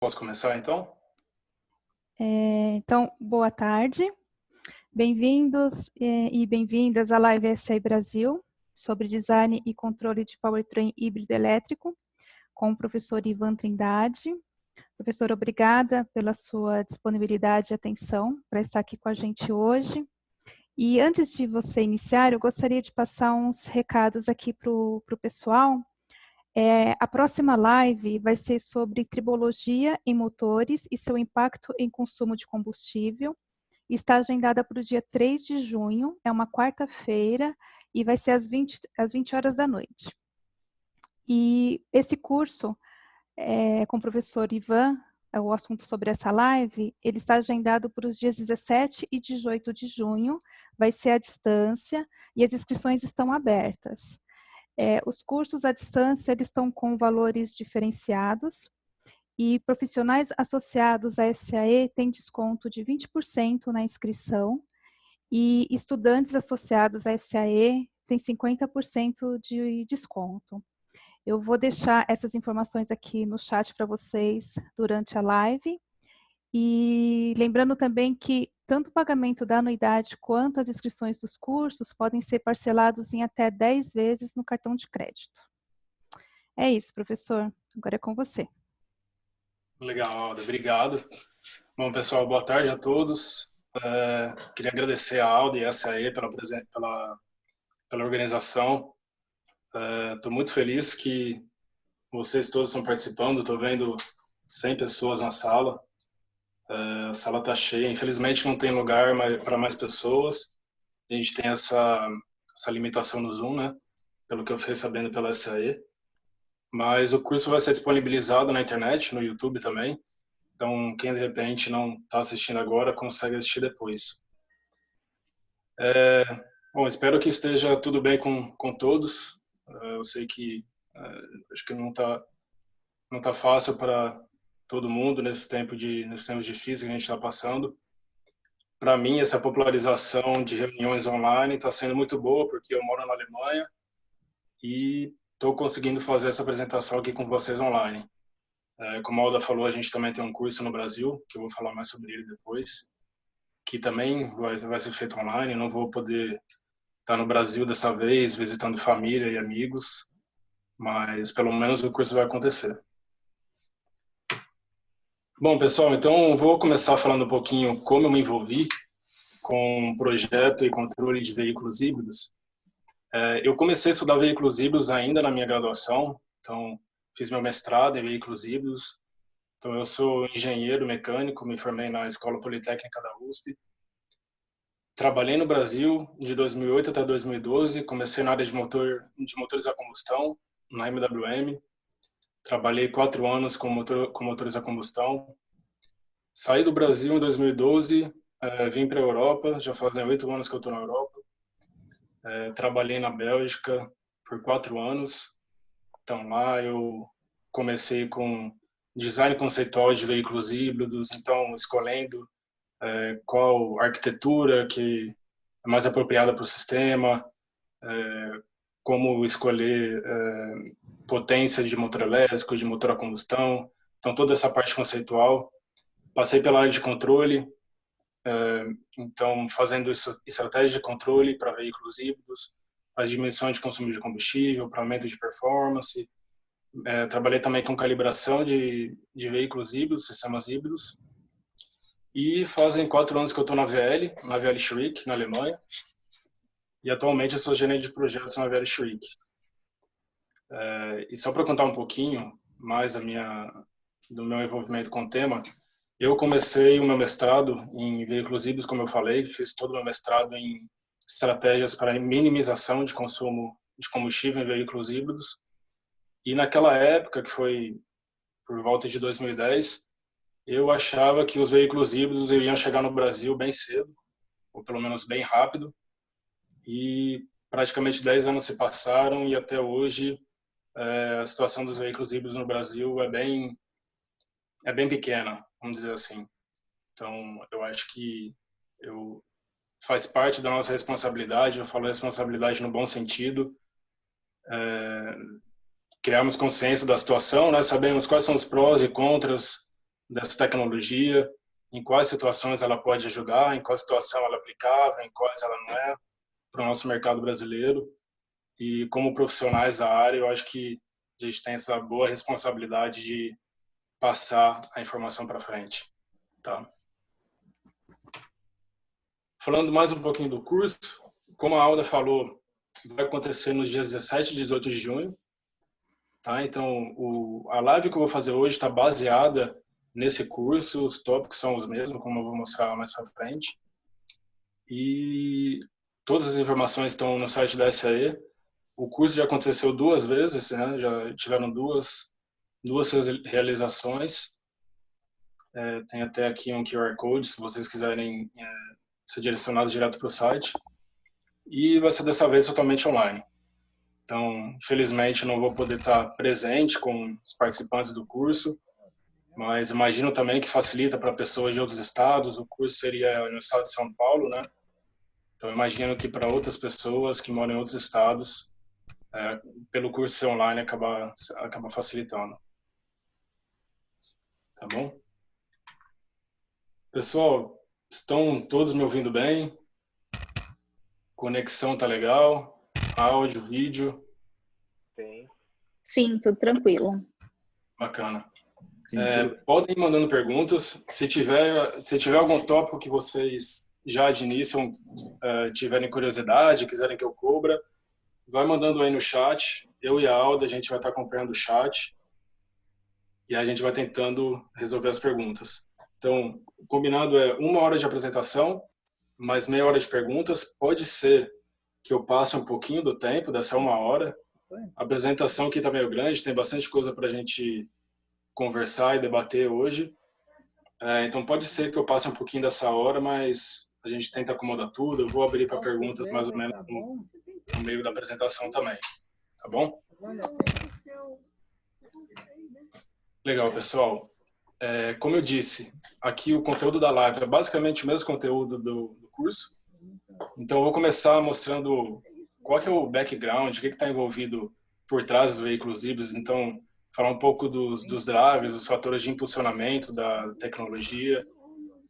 Posso começar, então? Então, boa tarde. Bem-vindos e bem-vindas à Live SAE Brasil sobre design e controle de powertrain híbrido elétrico com o professor Ivan Trindade. Professor, obrigada pela sua disponibilidade e atenção para estar aqui com a gente hoje. E antes de você iniciar, eu gostaria de passar uns recados aqui para o pessoal. A próxima live vai ser sobre tribologia em motores e seu impacto em consumo de combustível. Está agendada para o dia 3 de junho, é uma quarta-feira, e vai ser às 20 horas da noite. E esse curso, com o professor Ivan, o assunto sobre essa live, ele está agendado para os dias 17 e 18 de junho, vai ser à distância, e as inscrições estão abertas. Os cursos à distância, eles estão com valores diferenciados, e profissionais associados à SAE têm desconto de 20% na inscrição, e estudantes associados à SAE têm 50% de desconto. Eu vou deixar essas informações aqui no chat para vocês durante a live, e lembrando também que tanto o pagamento da anuidade quanto as inscrições dos cursos podem ser parcelados em até 10 vezes no cartão de crédito. É isso, professor. Agora é com você. Legal, Alda. Obrigado. Bom, pessoal, boa tarde a todos. Queria agradecer a Alda e a SAE pela organização. Estou muito feliz que vocês todos estão participando. Estou vendo 100 pessoas na sala. A sala está cheia. Infelizmente, não tem lugar para mais pessoas. A gente tem essa limitação no Zoom, né? Pelo que eu fiquei sabendo pela SAE. Mas o curso vai ser disponibilizado na internet, no YouTube também. Então, quem de repente não está assistindo agora, consegue assistir depois. Bom, espero que esteja tudo bem com todos. Eu sei que acho que não tá fácil para todo mundo nesse tempo difíceis que a gente está passando. Para mim, essa popularização de reuniões online está sendo muito boa, porque eu moro na Alemanha e estou conseguindo fazer essa apresentação aqui com vocês online. Como a Alda falou, a gente também tem um curso no Brasil, que eu vou falar mais sobre ele depois, que também vai ser feito online. Eu não vou poder estar no Brasil dessa vez, visitando família e amigos, mas pelo menos o curso vai acontecer. Bom, pessoal, então vou começar falando um pouquinho como eu me envolvi com projeto e controle de veículos híbridos. Eu comecei a estudar veículos híbridos ainda na minha graduação, então fiz meu mestrado em veículos híbridos. Então eu sou engenheiro mecânico, me formei na Escola Politécnica da USP. Trabalhei no Brasil de 2008 até 2012, comecei na área de motores a combustão, na MWM. Trabalhei 4 anos com motores a combustão. Saí do Brasil em 2012, vim para a Europa, já fazem 8 anos que eu estou na Europa. Trabalhei na Bélgica por 4 anos. Então lá eu comecei com design conceitual de veículos híbridos, então escolhendo qual arquitetura que é mais apropriada para o sistema, como escolher potência de motor elétrico, de motor a combustão. Então toda essa parte conceitual. Passei pela área de controle, então fazendo estratégia de controle para veículos híbridos, a diminuição de consumo de combustível, para aumento de performance. Trabalhei também com calibração de veículos híbridos, sistemas híbridos. E fazem 4 anos que eu estou na VL Schrick, na Alemanha. E atualmente eu sou gerente de projetos na VL Schrick. E só para contar um pouquinho mais do meu envolvimento com o tema, eu comecei o meu mestrado em veículos híbridos, como eu falei, fiz todo o meu mestrado em estratégias para minimização de consumo de combustível em veículos híbridos. E naquela época, que foi por volta de 2010, eu achava que os veículos híbridos iriam chegar no Brasil bem cedo, ou pelo menos bem rápido. E praticamente 10 anos se passaram e até hoje a situação dos veículos híbridos no Brasil é bem pequena, vamos dizer assim. Então, eu acho que faz parte da nossa responsabilidade, eu falo responsabilidade no bom sentido, criarmos consciência da situação, né? Sabemos quais são os prós e contras dessa tecnologia, em quais situações ela pode ajudar, em qual situação ela é aplicável, em quais ela não é, para o nosso mercado brasileiro. E como profissionais da área, eu acho que a gente tem essa boa responsabilidade de passar a informação para frente. Tá? Falando mais um pouquinho do curso, como a Alda falou, vai acontecer nos dias 17 e 18 de junho. Tá? Então, a live que eu vou fazer hoje está baseada nesse curso, os tópicos são os mesmos, como eu vou mostrar mais para frente. E todas as informações estão no site da SAE. O curso já aconteceu 2 vezes, né? Já tiveram duas realizações. Tem até aqui um QR Code, se vocês quiserem ser direcionados direto para o site. E vai ser dessa vez totalmente online. Então, infelizmente, não vou poder estar presente com os participantes do curso, mas imagino também que facilita para pessoas de outros estados. O curso seria no estado de São Paulo, né? Então, imagino que para outras pessoas que moram em outros estados, pelo curso ser online, acaba facilitando. Tá bom? Pessoal, estão todos me ouvindo bem? Conexão tá legal? Áudio, vídeo? Sim, tudo tranquilo. Bacana. Podem ir mandando perguntas. Se tiver algum tópico que vocês já de início tiverem curiosidade, quiserem que eu cubra, vai mandando aí no chat. Eu e a Alda, a gente vai estar acompanhando o chat e a gente vai tentando resolver as perguntas. Então, o combinado é 1 hora de apresentação, mais meia hora de perguntas. Pode ser que eu passe um pouquinho do tempo, dessa 1 hora. A apresentação aqui está meio grande, tem bastante coisa para a gente conversar e debater hoje. Então pode ser que eu passe um pouquinho dessa hora, mas a gente tenta acomodar tudo. Eu vou abrir para perguntas mais ou menos no meio da apresentação também. Tá bom? Legal, pessoal. Como eu disse, aqui o conteúdo da live é basicamente o mesmo conteúdo do curso. Então eu vou começar mostrando qual que é o background, o que está envolvido por trás dos veículos híbridos. Então, falar um pouco dos drivers, dos fatores de impulsionamento da tecnologia.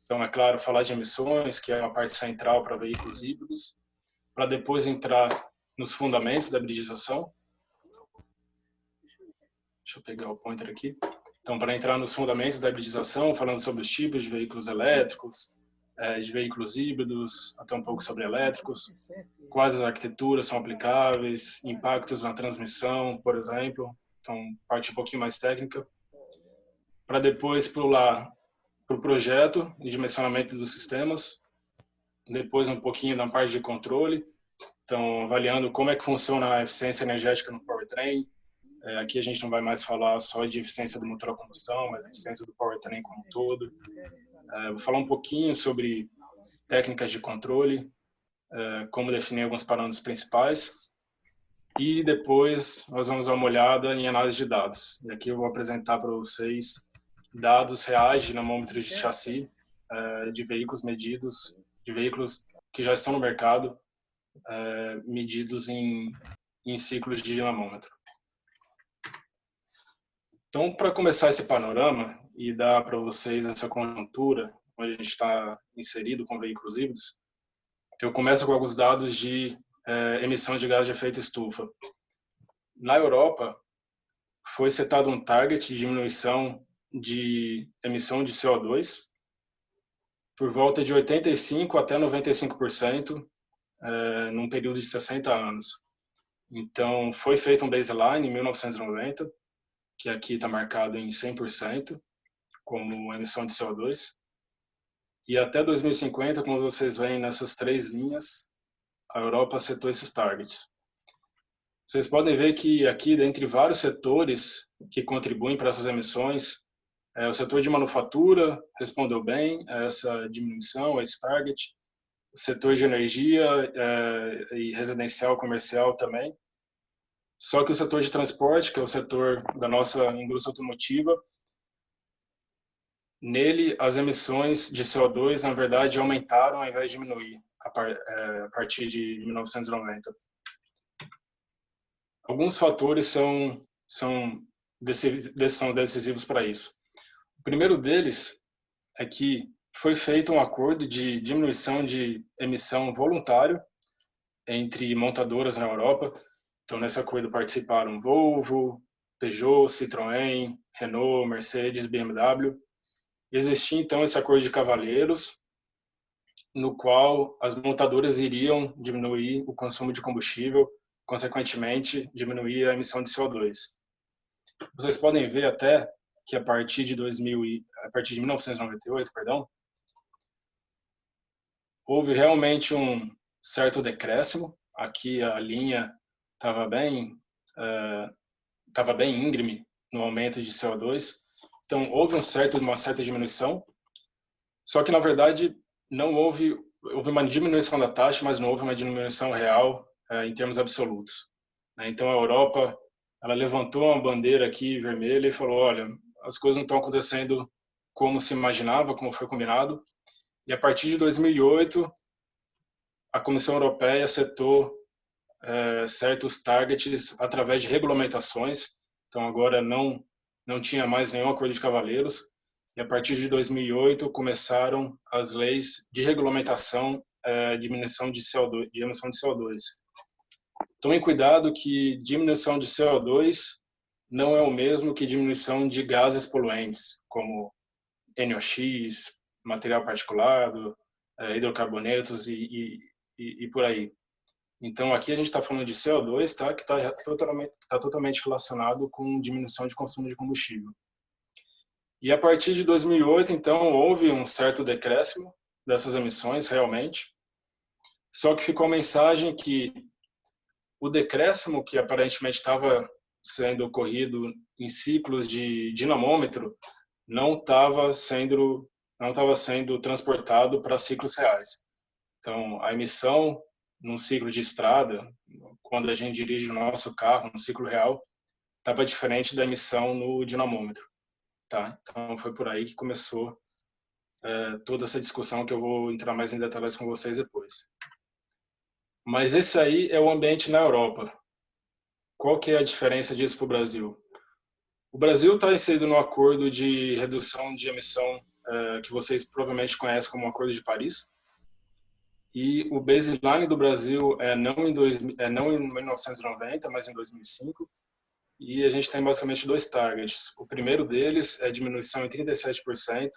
Então, é claro, falar de emissões, que é uma parte central para veículos híbridos, para depois entrar nos fundamentos da hibridização. Deixa eu pegar o pointer aqui. Então, para entrar nos fundamentos da hibridização, falando sobre os tipos de veículos elétricos, de veículos híbridos, até um pouco sobre elétricos, quais as arquiteturas são aplicáveis, impactos na transmissão, por exemplo. Então, parte um pouquinho mais técnica, para depois pular para o projeto e dimensionamento dos sistemas, depois um pouquinho na parte de controle, então avaliando como é que funciona a eficiência energética no powertrain. Aqui a gente não vai mais falar só de eficiência do motor a combustão, mas a eficiência do powertrain como um todo. Vou falar um pouquinho sobre técnicas de controle, como definir alguns parâmetros principais. E depois nós vamos dar uma olhada em análise de dados. E aqui eu vou apresentar para vocês dados reais de dinamômetros de chassi de veículos medidos, de veículos que já estão no mercado, medidos em ciclos de dinamômetro. Então, para começar esse panorama e dar para vocês essa conjuntura onde a gente está inserido com veículos híbridos, eu começo com alguns dados de emissão de gás de efeito estufa. Na Europa, foi setado um target de diminuição de emissão de CO2 por volta de 85% até 95% num período de 60 anos. Então, foi feito um baseline em 1990, que aqui está marcado em 100% como emissão de CO2. E até 2050, como vocês veem nessas 3 linhas, a Europa setou esses targets. Vocês podem ver que aqui, dentre vários setores que contribuem para essas emissões, o setor de manufatura respondeu bem a essa diminuição, a esse target. O setor de energia e residencial, comercial também. Só que o setor de transporte, que é o setor da nossa indústria automotiva, nele as emissões de CO2, na verdade, aumentaram ao invés de diminuir a partir de 1990. Alguns fatores são decisivos para isso. O primeiro deles é que foi feito um acordo de diminuição de emissão voluntário entre montadoras na Europa. Então, nesse acordo participaram Volvo, Peugeot, Citroën, Renault, Mercedes, BMW. Existia, então, esse acordo de cavalheiros, no qual as montadoras iriam diminuir o consumo de combustível, consequentemente, diminuir a emissão de CO2. Vocês podem ver até que a partir de 1998, perdão, houve realmente um certo decréscimo. Aqui a linha estava bem íngreme no aumento de CO2. Então houve uma certa diminuição. Só que na verdade não houve uma diminuição da taxa, mas não houve uma diminuição real em termos absolutos. Então a Europa ela levantou uma bandeira aqui vermelha e falou: olha, as coisas não estão acontecendo como se imaginava, como foi combinado. E a partir de 2008 a Comissão Europeia setou certos targets através de regulamentações. Então agora não tinha mais nenhum acordo de cavalheiros. E a partir de 2008 começaram as leis de regulamentação de diminuição de CO2, de emissão de CO2. Tomem cuidado que diminuição de CO2 não é o mesmo que diminuição de gases poluentes, como NOx, material particulado, hidrocarbonetos e por aí. Então, aqui a gente está falando de CO2, tá? Que está totalmente relacionado com diminuição de consumo de combustível. E a partir de 2008, então, houve um certo decréscimo dessas emissões, realmente. Só que ficou a mensagem que o decréscimo que aparentemente estava sendo ocorrido em ciclos de dinamômetro não estava sendo transportado para ciclos reais. Então, a emissão num ciclo de estrada, quando a gente dirige o nosso carro no ciclo real, estava diferente da emissão no dinamômetro. Tá? Então, foi por aí que começou toda essa discussão, que eu vou entrar mais em detalhes com vocês depois. Mas esse aí é o ambiente na Europa. Qual que é a diferença disso para o Brasil? O Brasil está inserido no acordo de redução de emissão que vocês provavelmente conhecem como Acordo de Paris. E o baseline do Brasil não em 1990, mas em 2005. E a gente tem basicamente dois targets. O primeiro deles é diminuição em 37%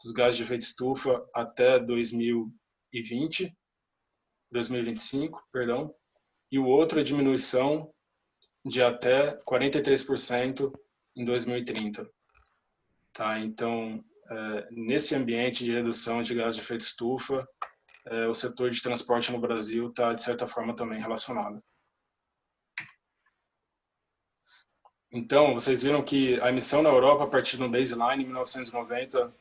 dos gases de efeito estufa até 2025, perdão. E o outro é diminuição de até 43% em 2030. Tá? Então, nesse ambiente de redução de gases de efeito estufa, o setor de transporte no Brasil está, de certa forma, também relacionado. Então, vocês viram que a emissão na Europa, a partir do baseline, em 1990,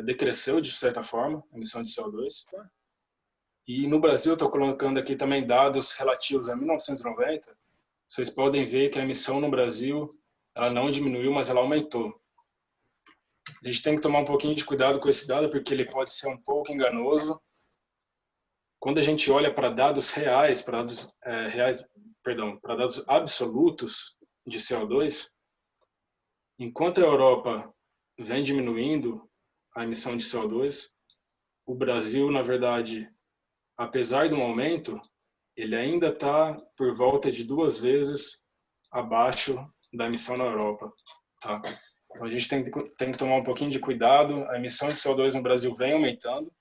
decresceu, de certa forma, a emissão de CO2. E no Brasil, estou colocando aqui também dados relativos a 1990. Vocês podem ver que a emissão no Brasil ela não diminuiu, mas ela aumentou. A gente tem que tomar um pouquinho de cuidado com esse dado, porque ele pode ser um pouco enganoso. Quando a gente olha para dados reais, para dados absolutos de CO2, enquanto a Europa vem diminuindo a emissão de CO2, o Brasil, na verdade, apesar do aumento, ele ainda está por volta de 2 vezes abaixo da emissão na Europa. Tá? Então a gente tem que tomar um pouquinho de cuidado. A emissão de CO2 no Brasil vem aumentando,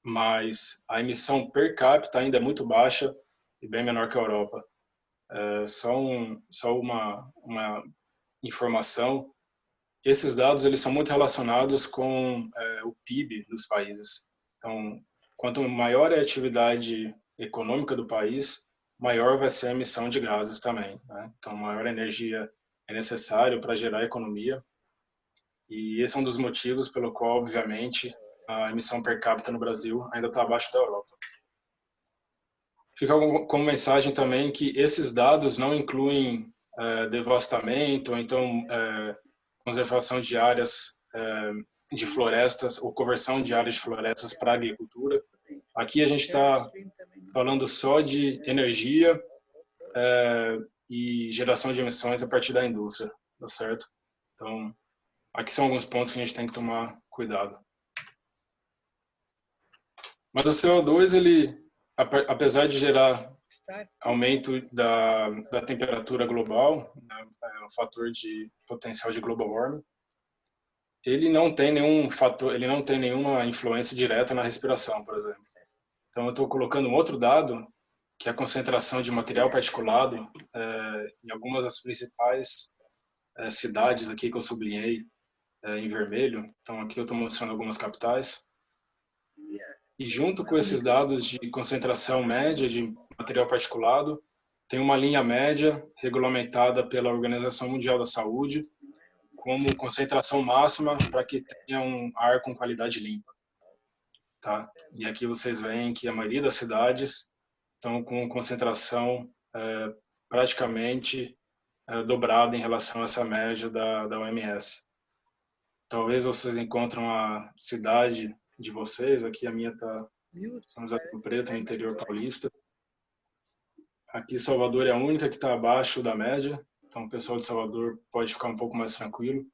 mas a emissão per capita ainda é muito baixa e bem menor que a Europa. Só uma informação: esses dados eles são muito relacionados com o PIB dos países. Então, quanto maior é a atividade econômica do país, maior vai ser a emissão de gases também. Né? Então, maior energia é necessário para gerar economia. E esse é um dos motivos pelo qual, obviamente, a emissão per capita no Brasil ainda está abaixo da Europa. Fica como mensagem também que esses dados não incluem devastamento, ou então conservação de áreas de florestas ou conversão de áreas de florestas para agricultura. Aqui a gente está falando só de energia e geração de emissões a partir da indústria, tá certo? Então, Aqui são alguns pontos que a gente tem que tomar cuidado. Mas o CO2, ele, apesar de gerar aumento da temperatura global, né, é um fator de potencial de global warming, ele não tem nenhum fator, ele não tem nenhuma influência direta na respiração, por exemplo. Então, eu estou colocando um outro dado, que é a concentração de material particulado em algumas das principais cidades aqui que eu sublinhei em vermelho. Então, aqui eu estou mostrando algumas capitais. E junto com esses dados de concentração média de material particulado, tem uma linha média regulamentada pela Organização Mundial da Saúde como concentração máxima para que tenha um ar com qualidade limpa. Tá? E aqui vocês veem que a maioria das cidades estão com concentração praticamente dobrada em relação a essa média da OMS. Talvez vocês encontrem a cidade de vocês, aqui a minha está São José do Rio Preto, no interior paulista. Aqui Salvador é a única que está abaixo da média, então o pessoal de Salvador pode ficar um pouco mais tranquilo.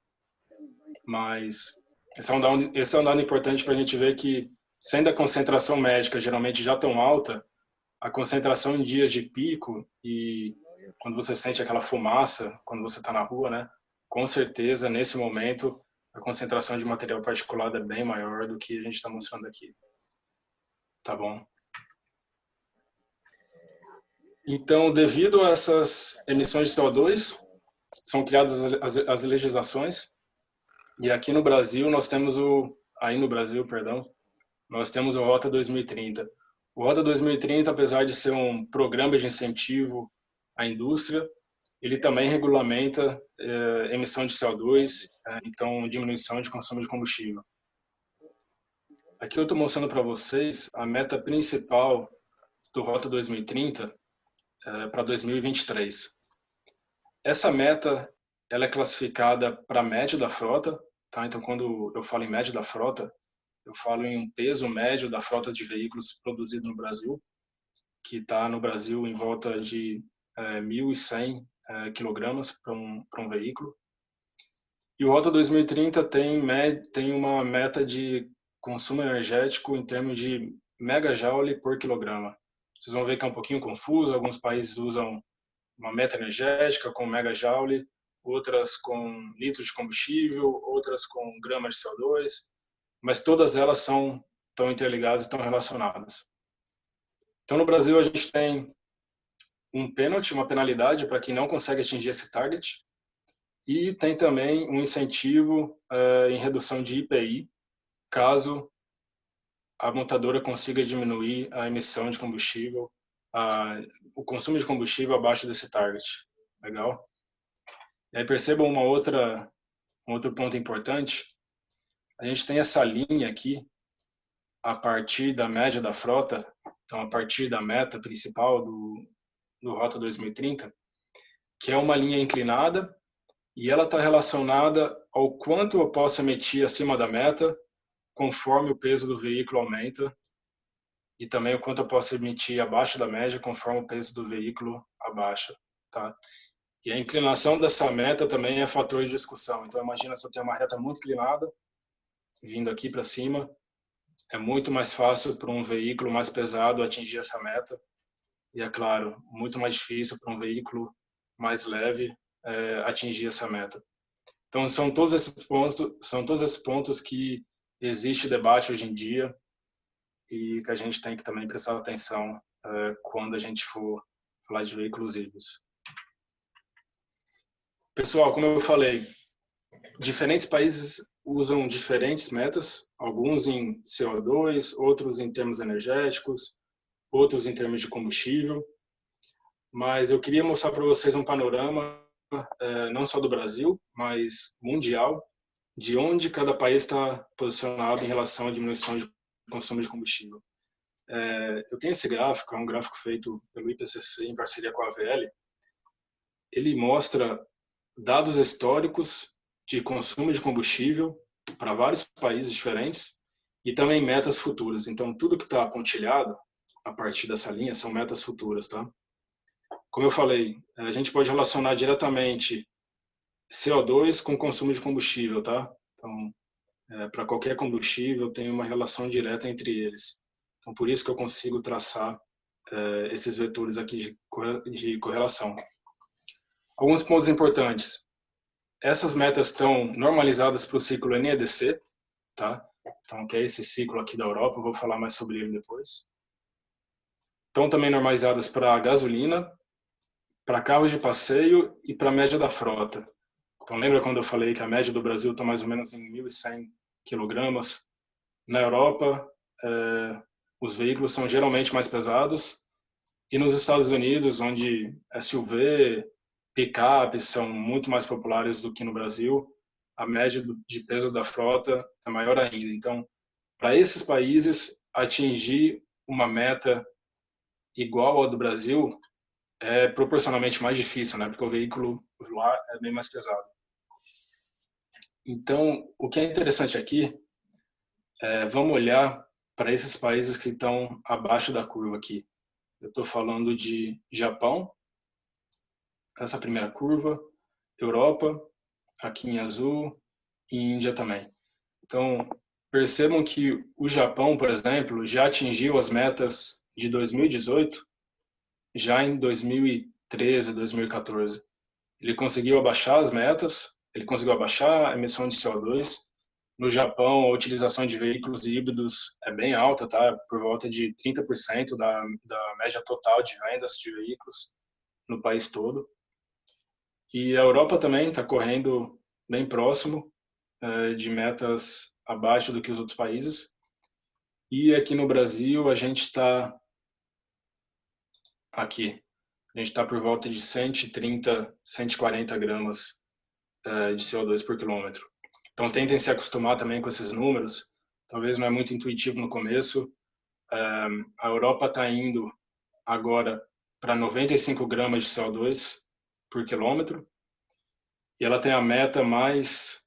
Mas esse é um dado importante para a gente ver que, sendo a concentração médica geralmente já tão alta, a concentração em dias de pico e quando você sente aquela fumaça, quando você está na rua, né? Com certeza, nesse momento, a concentração de material particulado é bem maior do que a gente está mostrando aqui. Tá bom? Então, devido a essas emissões de CO2, são criadas as legislações. E aqui no Brasil, nós temos nós temos o Rota 2030. O Rota 2030, apesar de ser um programa de incentivo à indústria, ele também regulamenta emissão de CO2, então diminuição de consumo de combustível. Aqui eu estou mostrando para vocês a meta principal do Rota 2030 para 2023. Essa meta ela é classificada para a média da frota, tá? Então, quando eu falo em média da frota, eu falo em um peso médio da frota de veículos produzido no Brasil, que está no Brasil em volta de 1.100 quilogramas para um veículo. E o Rota 2030 tem uma meta de consumo energético em termos de megajoule por quilograma. Vocês vão ver que é um pouquinho confuso, alguns países usam uma meta energética com megajoule, outras com litros de combustível, outras com gramas de CO2, mas todas elas estão interligadas e estão relacionadas. Então, no Brasil, a gente tem um pênalti, uma penalidade para quem não consegue atingir esse target, e tem também um incentivo em redução de IPI, caso a montadora consiga diminuir a emissão de combustível, o consumo de combustível abaixo desse target. Legal? E aí percebam um outro ponto importante. A gente tem essa linha aqui, a partir da média da frota, então a partir da meta principal do Rota 2030, que é uma linha inclinada, e ela está relacionada ao quanto eu posso emitir acima da meta, conforme o peso do veículo aumenta, e também o quanto eu posso emitir abaixo da média, conforme o peso do veículo abaixa. Tá? E a inclinação dessa meta também é fator de discussão. Então, imagina se eu tenho uma reta muito inclinada, vindo aqui para cima, é muito mais fácil para um veículo mais pesado atingir essa meta. E, é claro, muito mais difícil para um veículo mais leve atingir essa meta. Então, são todos esses pontos que existe debate hoje em dia e que a gente tem que também prestar atenção quando a gente for falar de veículos híbridos. Pessoal, como eu falei, diferentes países usam diferentes metas, alguns em CO2, outros em termos energéticos, outros em termos de combustível, mas eu queria mostrar para vocês um panorama, não só do Brasil, mas mundial, de onde cada país está posicionado em relação à diminuição de consumo de combustível. Eu tenho esse gráfico, é um gráfico feito pelo IPCC em parceria com a AVL. Ele mostra dados históricos de consumo de combustível para vários países diferentes e também metas futuras. Então, tudo que está pontilhado a partir dessa linha são metas futuras, tá? Como eu falei, a gente pode relacionar diretamente CO2 com consumo de combustível, tá? Então, para qualquer combustível tem uma relação direta entre eles. Então, por isso que eu consigo traçar esses vetores aqui de correlação. Alguns pontos importantes. Essas metas estão normalizadas para o ciclo NEDC, tá? Então, que é esse ciclo aqui da Europa, eu vou falar mais sobre ele depois. Estão também normalizadas para a gasolina, para carros de passeio e para a média da frota. Então, lembra quando eu falei que a média do Brasil está mais ou menos em 1.100 quilogramas? Na Europa, os veículos são geralmente mais pesados, e nos Estados Unidos, onde SUV, picape são muito mais populares do que no Brasil, a média de peso da frota é maior ainda. Então, para esses países, atingir uma meta igual ao do Brasil é proporcionalmente mais difícil, né? Porque o veículo lá é bem mais pesado. Então, o que é interessante aqui vamos olhar para esses países que estão abaixo da curva aqui. Eu estou falando de Japão, essa primeira curva, Europa, aqui em azul, e Índia também. Então, percebam que o Japão, por exemplo, já atingiu as metas de 2018 já em 2013, 2014. Ele conseguiu abaixar as metas, ele conseguiu abaixar a emissão de CO2. No Japão, a utilização de veículos híbridos é bem alta, tá? Por volta de 30% da média total de vendas de veículos no país todo. E a Europa também está correndo bem próximo de metas abaixo do que os outros países. E aqui no Brasil, a gente está aqui. A gente está por volta de 130, 140 gramas de CO2 por quilômetro. Então, tentem se acostumar também com esses números. Talvez não é muito intuitivo no começo. A Europa está indo agora para 95 gramas de CO2 por quilômetro. E ela tem a meta mais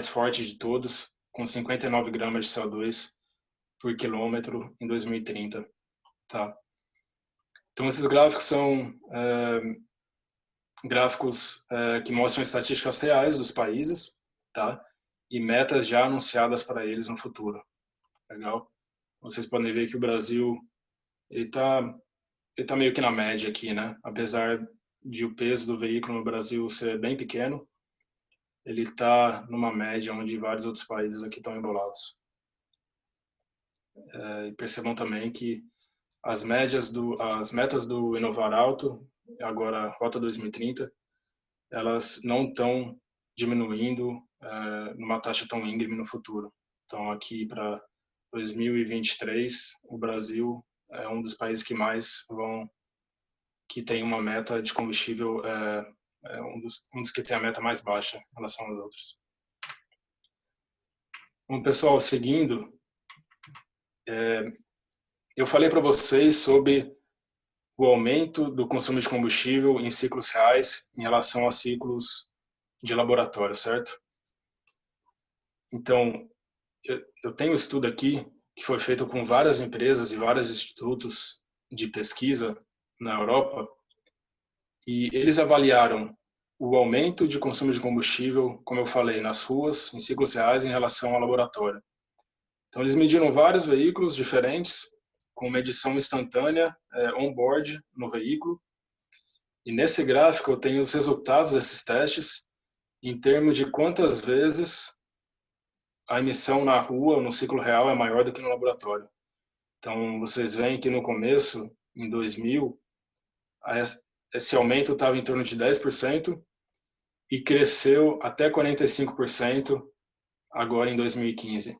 forte de todos, com 59 gramas de CO2 por quilômetro em 2030. Tá? Então, esses gráficos são gráficos que mostram estatísticas reais dos países, tá? E metas já anunciadas para eles no futuro. Legal? Vocês podem ver que o Brasil ele tá meio que na média aqui, né? Apesar de o peso do veículo no Brasil ser bem pequeno, ele está numa média onde vários outros países aqui estão embolados. E percebam também que as metas do Inovar Alto, agora Rota 2030, elas não estão diminuindo numa taxa tão íngreme no futuro. Então, aqui para 2023, o Brasil é um dos países que tem uma meta de combustível, um dos que tem a meta mais baixa em relação aos outros. Bom, pessoal, seguindo, eu falei para vocês sobre o aumento do consumo de combustível em ciclos reais em relação a ciclos de laboratório, certo? Então, eu tenho um estudo aqui que foi feito com várias empresas e vários institutos de pesquisa na Europa, e eles avaliaram o aumento de consumo de combustível, como eu falei, nas ruas, em ciclos reais, em relação ao laboratório. Então, eles mediram vários veículos diferentes, com medição instantânea on-board no veículo, e nesse gráfico eu tenho os resultados desses testes em termos de quantas vezes a emissão na rua, no ciclo real, é maior do que no laboratório. Então, vocês veem que no começo, em 2000, esse aumento estava em torno de 10% e cresceu até 45% agora em 2015.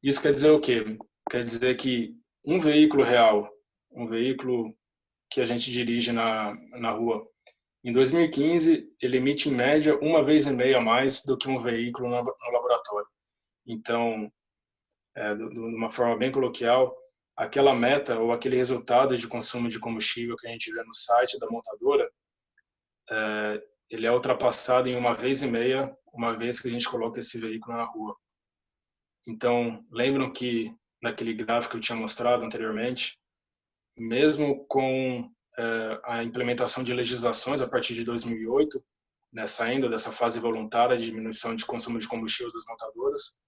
Isso quer dizer o quê? Quer dizer que um veículo real, um veículo que a gente dirige na rua, em 2015, ele emite em média 1,5 vezes a mais do que um veículo no laboratório. Então, de uma forma bem coloquial, aquela meta ou aquele resultado de consumo de combustível que a gente vê no site da montadora, ele é ultrapassado em 1,5 vezes, uma vez que a gente coloca esse veículo na rua. Então, lembram que naquele gráfico que eu tinha mostrado anteriormente, mesmo com a implementação de legislações a partir de 2008, né, saindo dessa fase voluntária de diminuição de consumo de combustível das montadoras.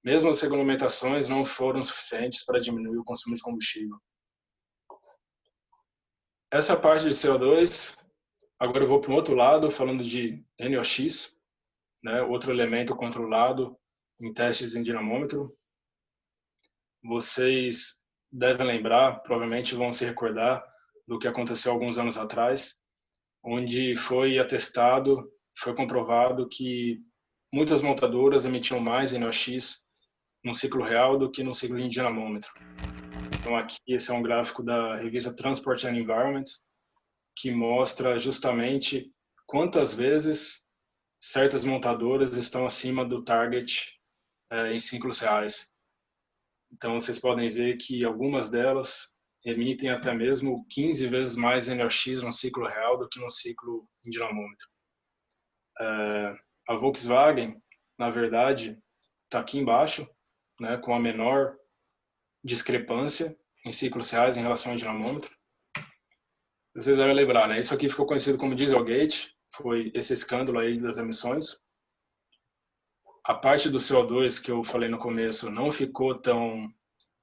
Mesmo as regulamentações não foram suficientes para diminuir o consumo de combustível. Essa parte de CO2, agora eu vou para um outro lado, falando de NOx, né, outro elemento controlado em testes em dinamômetro. Vocês devem lembrar, provavelmente vão se recordar do que aconteceu alguns anos atrás, onde foi atestado, foi comprovado que muitas montadoras emitiam mais NOx no ciclo real do que no ciclo em dinamômetro. Então aqui esse é um gráfico da revista Transport and Environment, que mostra justamente quantas vezes certas montadoras estão acima do target em ciclos reais. Então vocês podem ver que algumas delas emitem até mesmo 15 vezes mais NOx no ciclo real do que no ciclo em dinamômetro. A Volkswagen, na verdade, está aqui embaixo, né, com a menor discrepância em ciclos reais em relação ao dinamômetro. Vocês devem lembrar, né? Isso aqui ficou conhecido como Dieselgate, foi esse escândalo aí das emissões. A parte do CO2 que eu falei no começo não ficou tão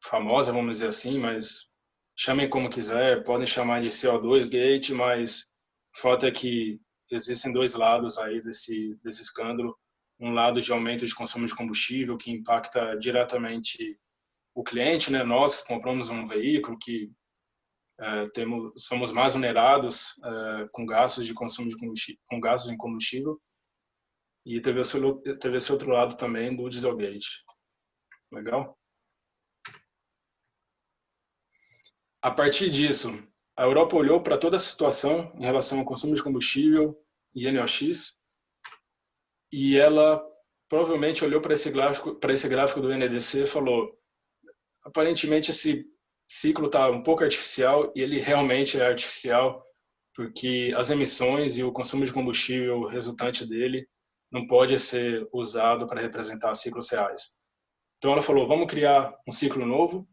famosa, vamos dizer assim, mas chamem como quiser, podem chamar de CO2 Gate, mas o fato é que existem dois lados aí desse escândalo. Um lado de aumento de consumo de combustível, que impacta diretamente o cliente, né? Nós que compramos um veículo, que somos mais onerados com gastos de consumo de combustível, com gastos em combustível. E teve esse outro lado também do Dieselgate. Legal? A partir disso, a Europa olhou para toda essa situação em relação ao consumo de combustível e NOx, e ela provavelmente olhou para esse gráfico do NEDC e falou: aparentemente esse ciclo está um pouco artificial, e ele realmente é artificial, porque as emissões e o consumo de combustível resultante dele não pode ser usado para representar ciclos reais. Então ela falou: vamos criar um ciclo novo.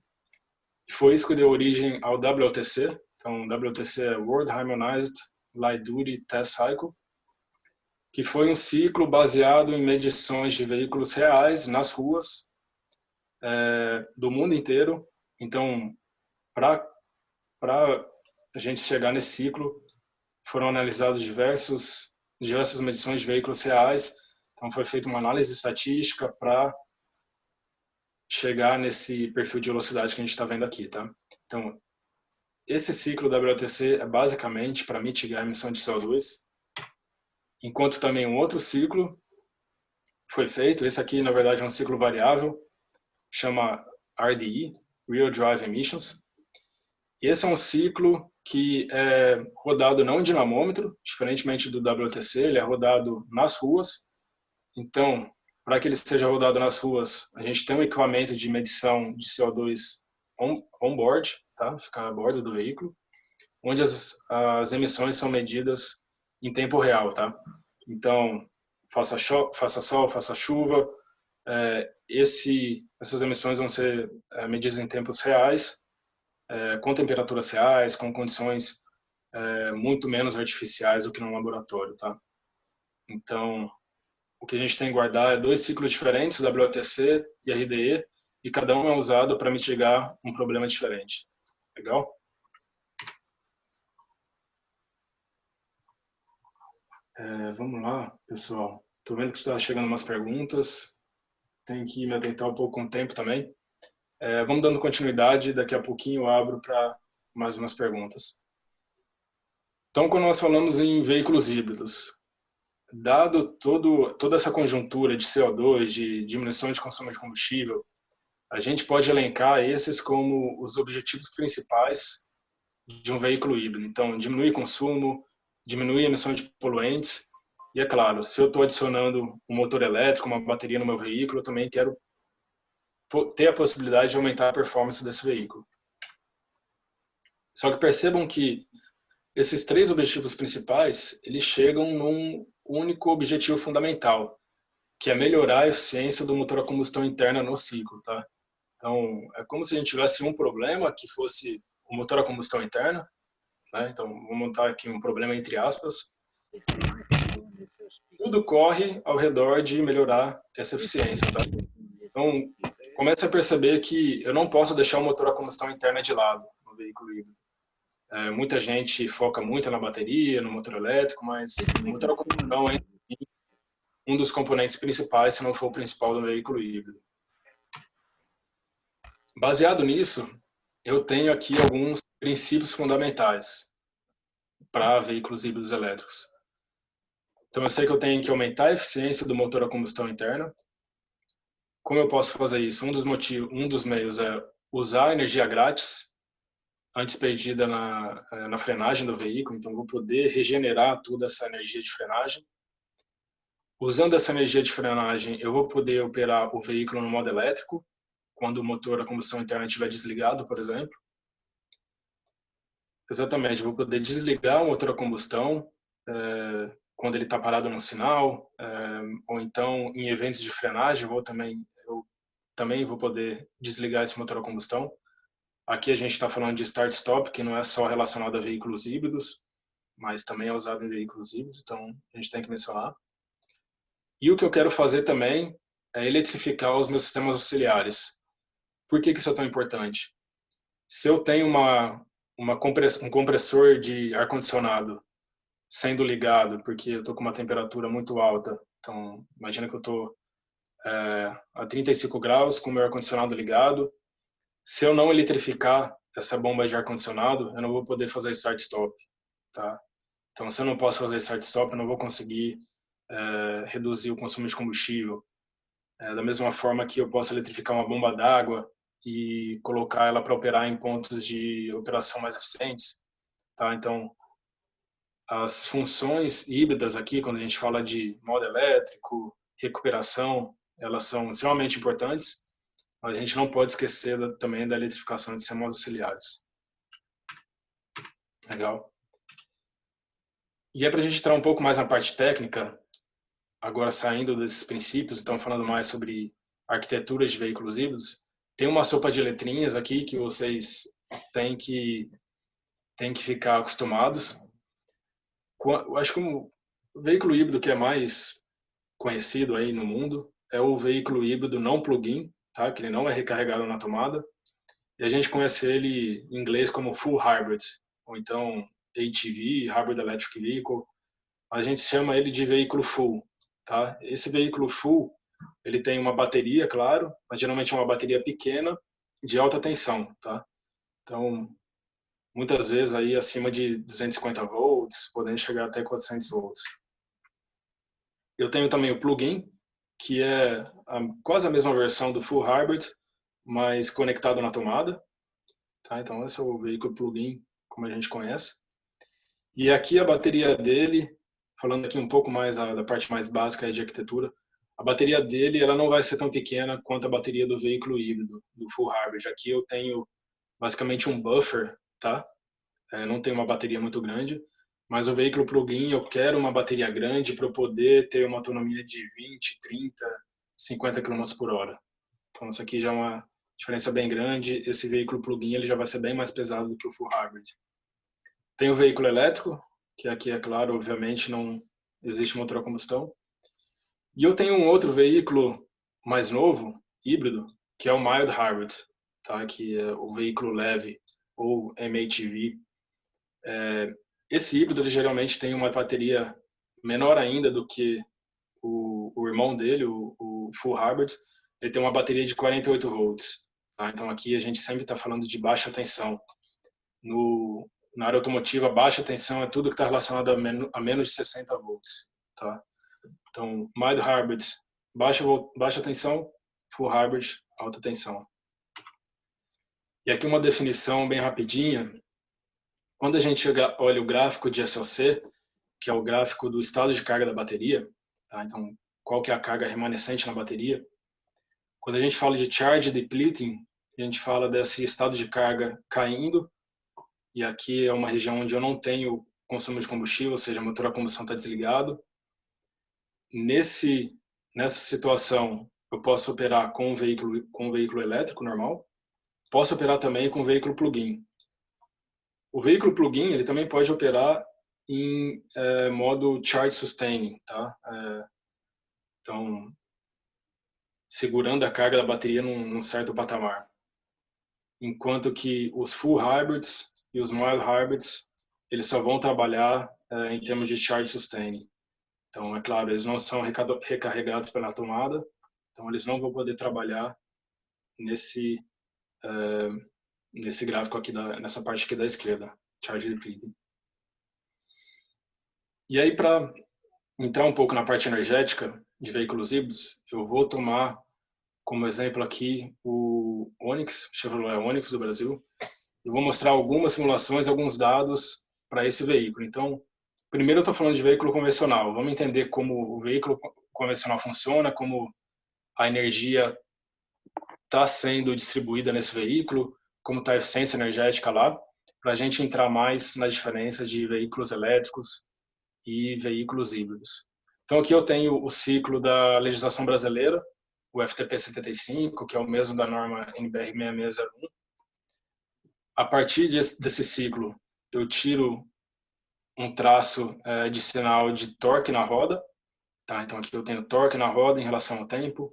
Foi isso que deu origem ao WLTC. Então, WLTC é World Harmonized Light Duty Test Cycle, que foi um ciclo baseado em medições de veículos reais nas ruas do mundo inteiro. Então, para a gente chegar nesse ciclo, foram analisados diversas medições de veículos reais. Então, foi feita uma análise estatística para chegar nesse perfil de velocidade que a gente está vendo aqui, tá? Então, esse ciclo WLTC é basicamente para mitigar a emissão de CO2, enquanto também um outro ciclo foi feito. Esse aqui, na verdade, é um ciclo variável, chama RDE, Real Drive Emissions. Esse é um ciclo que é rodado não em dinamômetro, diferentemente do WLTC, ele é rodado nas ruas. Então, para que ele seja rodado nas ruas, a gente tem um equipamento de medição de CO2 on-board, tá? Fica a bordo do veículo, onde as emissões são medidas em tempo real, tá? Então, faça sol, faça chuva, essas emissões vão ser medidas em tempos reais, com temperaturas reais, com condições muito menos artificiais do que no laboratório, tá? Então, o que a gente tem que guardar é dois ciclos diferentes, WLTC e RDE, e cada um é usado para mitigar um problema diferente. Legal? Vamos lá, pessoal. Estou vendo que está chegando umas perguntas. Tenho que me atentar um pouco com o tempo também. Vamos dando continuidade, daqui a pouquinho eu abro para mais umas perguntas. Então, quando nós falamos em veículos híbridos, dado toda essa conjuntura de CO2, de diminuição de consumo de combustível, a gente pode elencar esses como os objetivos principais de um veículo híbrido. Então, diminuir consumo, diminuir a emissão de poluentes, e é claro, se eu estou adicionando um motor elétrico, uma bateria no meu veículo, eu também quero ter a possibilidade de aumentar a performance desse veículo. Só que percebam que esses três objetivos principais, eles chegam num único objetivo fundamental, que é melhorar a eficiência do motor a combustão interna no ciclo, tá? Então, é como se a gente tivesse um problema que fosse o motor a combustão interna, né? Então, vou montar aqui um problema entre aspas. Tudo corre ao redor de melhorar essa eficiência, tá? Então, comece a perceber que eu não posso deixar o motor a combustão interna de lado no veículo híbrido. Muita gente foca muito na bateria, no motor elétrico, mas o motor a combustão é um dos componentes principais, se não for o principal do veículo híbrido. Baseado nisso, eu tenho aqui alguns princípios fundamentais para veículos híbridos elétricos. Então, eu sei que eu tenho que aumentar a eficiência do motor a combustão interna. Como eu posso fazer isso? Um dos meios é usar a energia grátis antes perdida na frenagem do veículo. Então, vou poder regenerar toda essa energia de frenagem. Usando essa energia de frenagem, eu vou poder operar o veículo no modo elétrico, quando o motor a combustão interna estiver desligado, por exemplo. Exatamente, eu vou poder desligar o motor a combustão quando ele está parado num sinal, ou então em eventos de frenagem eu também vou poder desligar esse motor a combustão. Aqui a gente está falando de start-stop, que não é só relacionado a veículos híbridos, mas também é usado em veículos híbridos, então a gente tem que mencionar. E o que eu quero fazer também é eletrificar os meus sistemas auxiliares. Por que isso é tão importante? Se eu tenho um compressor de ar-condicionado sendo ligado, porque eu estou com uma temperatura muito alta, então imagina que eu estou a 35 graus com o meu ar-condicionado ligado. Se eu não eletrificar essa bomba de ar-condicionado, eu não vou poder fazer start-stop, tá? Então, se eu não posso fazer start-stop, eu não vou conseguir reduzir o consumo de combustível. Da mesma forma que eu posso eletrificar uma bomba d'água e colocar ela para operar em pontos de operação mais eficientes, tá? Então, as funções híbridas aqui, quando a gente fala de modo elétrico, recuperação, elas são extremamente importantes. A gente não pode esquecer também da eletrificação de sistemas auxiliares. Legal. E é para a gente entrar um pouco mais na parte técnica, agora saindo desses princípios, então falando mais sobre arquiteturas de veículos híbridos, tem uma sopa de letrinhas aqui que vocês têm que ficar acostumados. Eu acho que o veículo híbrido que é mais conhecido aí no mundo é o veículo híbrido não plug-in, tá? Que ele não é recarregado na tomada. E a gente conhece ele em inglês como full hybrid, ou então HEV, Hybrid Electric Vehicle. A gente chama ele de veículo full, tá? Esse veículo full, ele tem uma bateria, claro, mas geralmente é uma bateria pequena de alta tensão, tá? Então, muitas vezes aí acima de 250 volts, podendo chegar até 400 volts. Eu tenho também o plug-in, que é quase a mesma versão do full hybrid, mas conectado na tomada. Tá? Então esse é o veículo plug-in, como a gente conhece. E aqui a bateria dele, falando aqui um pouco mais da parte mais básica de arquitetura, a bateria dele ela não vai ser tão pequena quanto a bateria do veículo híbrido, do full hybrid. Aqui eu tenho basicamente um buffer, tá? Não tenho uma bateria muito grande, mas o veículo plug-in eu quero uma bateria grande para eu poder ter uma autonomia de 20, 30, 50 km por hora. Então isso aqui já é uma diferença bem grande. Esse veículo plug-in ele já vai ser bem mais pesado do que o full hybrid. Tem o veículo elétrico, que aqui é claro, obviamente não existe motor a combustão. E eu tenho um outro veículo mais novo, híbrido, que é o mild hybrid, tá? Que é o veículo leve ou MHEV. Esse híbrido ele geralmente tem uma bateria menor ainda do que o irmão dele, o full hybrid. Ele tem uma bateria de 48 volts. Tá? Então aqui a gente sempre está falando de baixa tensão. Na área automotiva, baixa tensão é tudo que está relacionado a menos de 60 volts. Tá? Então, mild hybrid, baixa tensão, full hybrid, alta tensão. E aqui uma definição bem rapidinha. Quando a gente olha o gráfico de SLC, que é o gráfico do estado de carga da bateria, tá? Então, qual que é a carga remanescente na bateria? Quando a gente fala de charge depleting, a gente fala desse estado de carga caindo, e aqui é uma região onde eu não tenho consumo de combustível, ou seja, o motor a combustão está desligado. Nessa situação, eu posso operar com um veículo elétrico normal, posso operar também com um veículo plug-in. O veículo plug-in, ele também pode operar em modo charge sustaining, tá? Então, segurando a carga da bateria num certo patamar. Enquanto que os full hybrids e os mild hybrids, eles só vão trabalhar em termos de charge sustaining. Então, é claro, eles não são recarregados pela tomada, então eles não vão poder trabalhar nesse gráfico aqui, nessa parte aqui da esquerda, charge depleting. E aí, para entrar um pouco na parte energética de veículos híbridos, eu vou tomar como exemplo aqui o Onix, Chevrolet Onix do Brasil. Eu vou mostrar algumas simulações, alguns dados para esse veículo. Então, primeiro eu estou falando de veículo convencional. Vamos entender como o veículo convencional funciona, como a energia está sendo distribuída nesse veículo, como está a eficiência energética lá, para a gente entrar mais nas diferenças de veículos elétricos e veículos híbridos. Então aqui eu tenho o ciclo da legislação brasileira, o FTP 75, que é o mesmo da norma NBR 6601. A partir desse ciclo, eu tiro um traço de sinal de torque na roda, tá? Então aqui eu tenho torque na roda em relação ao tempo,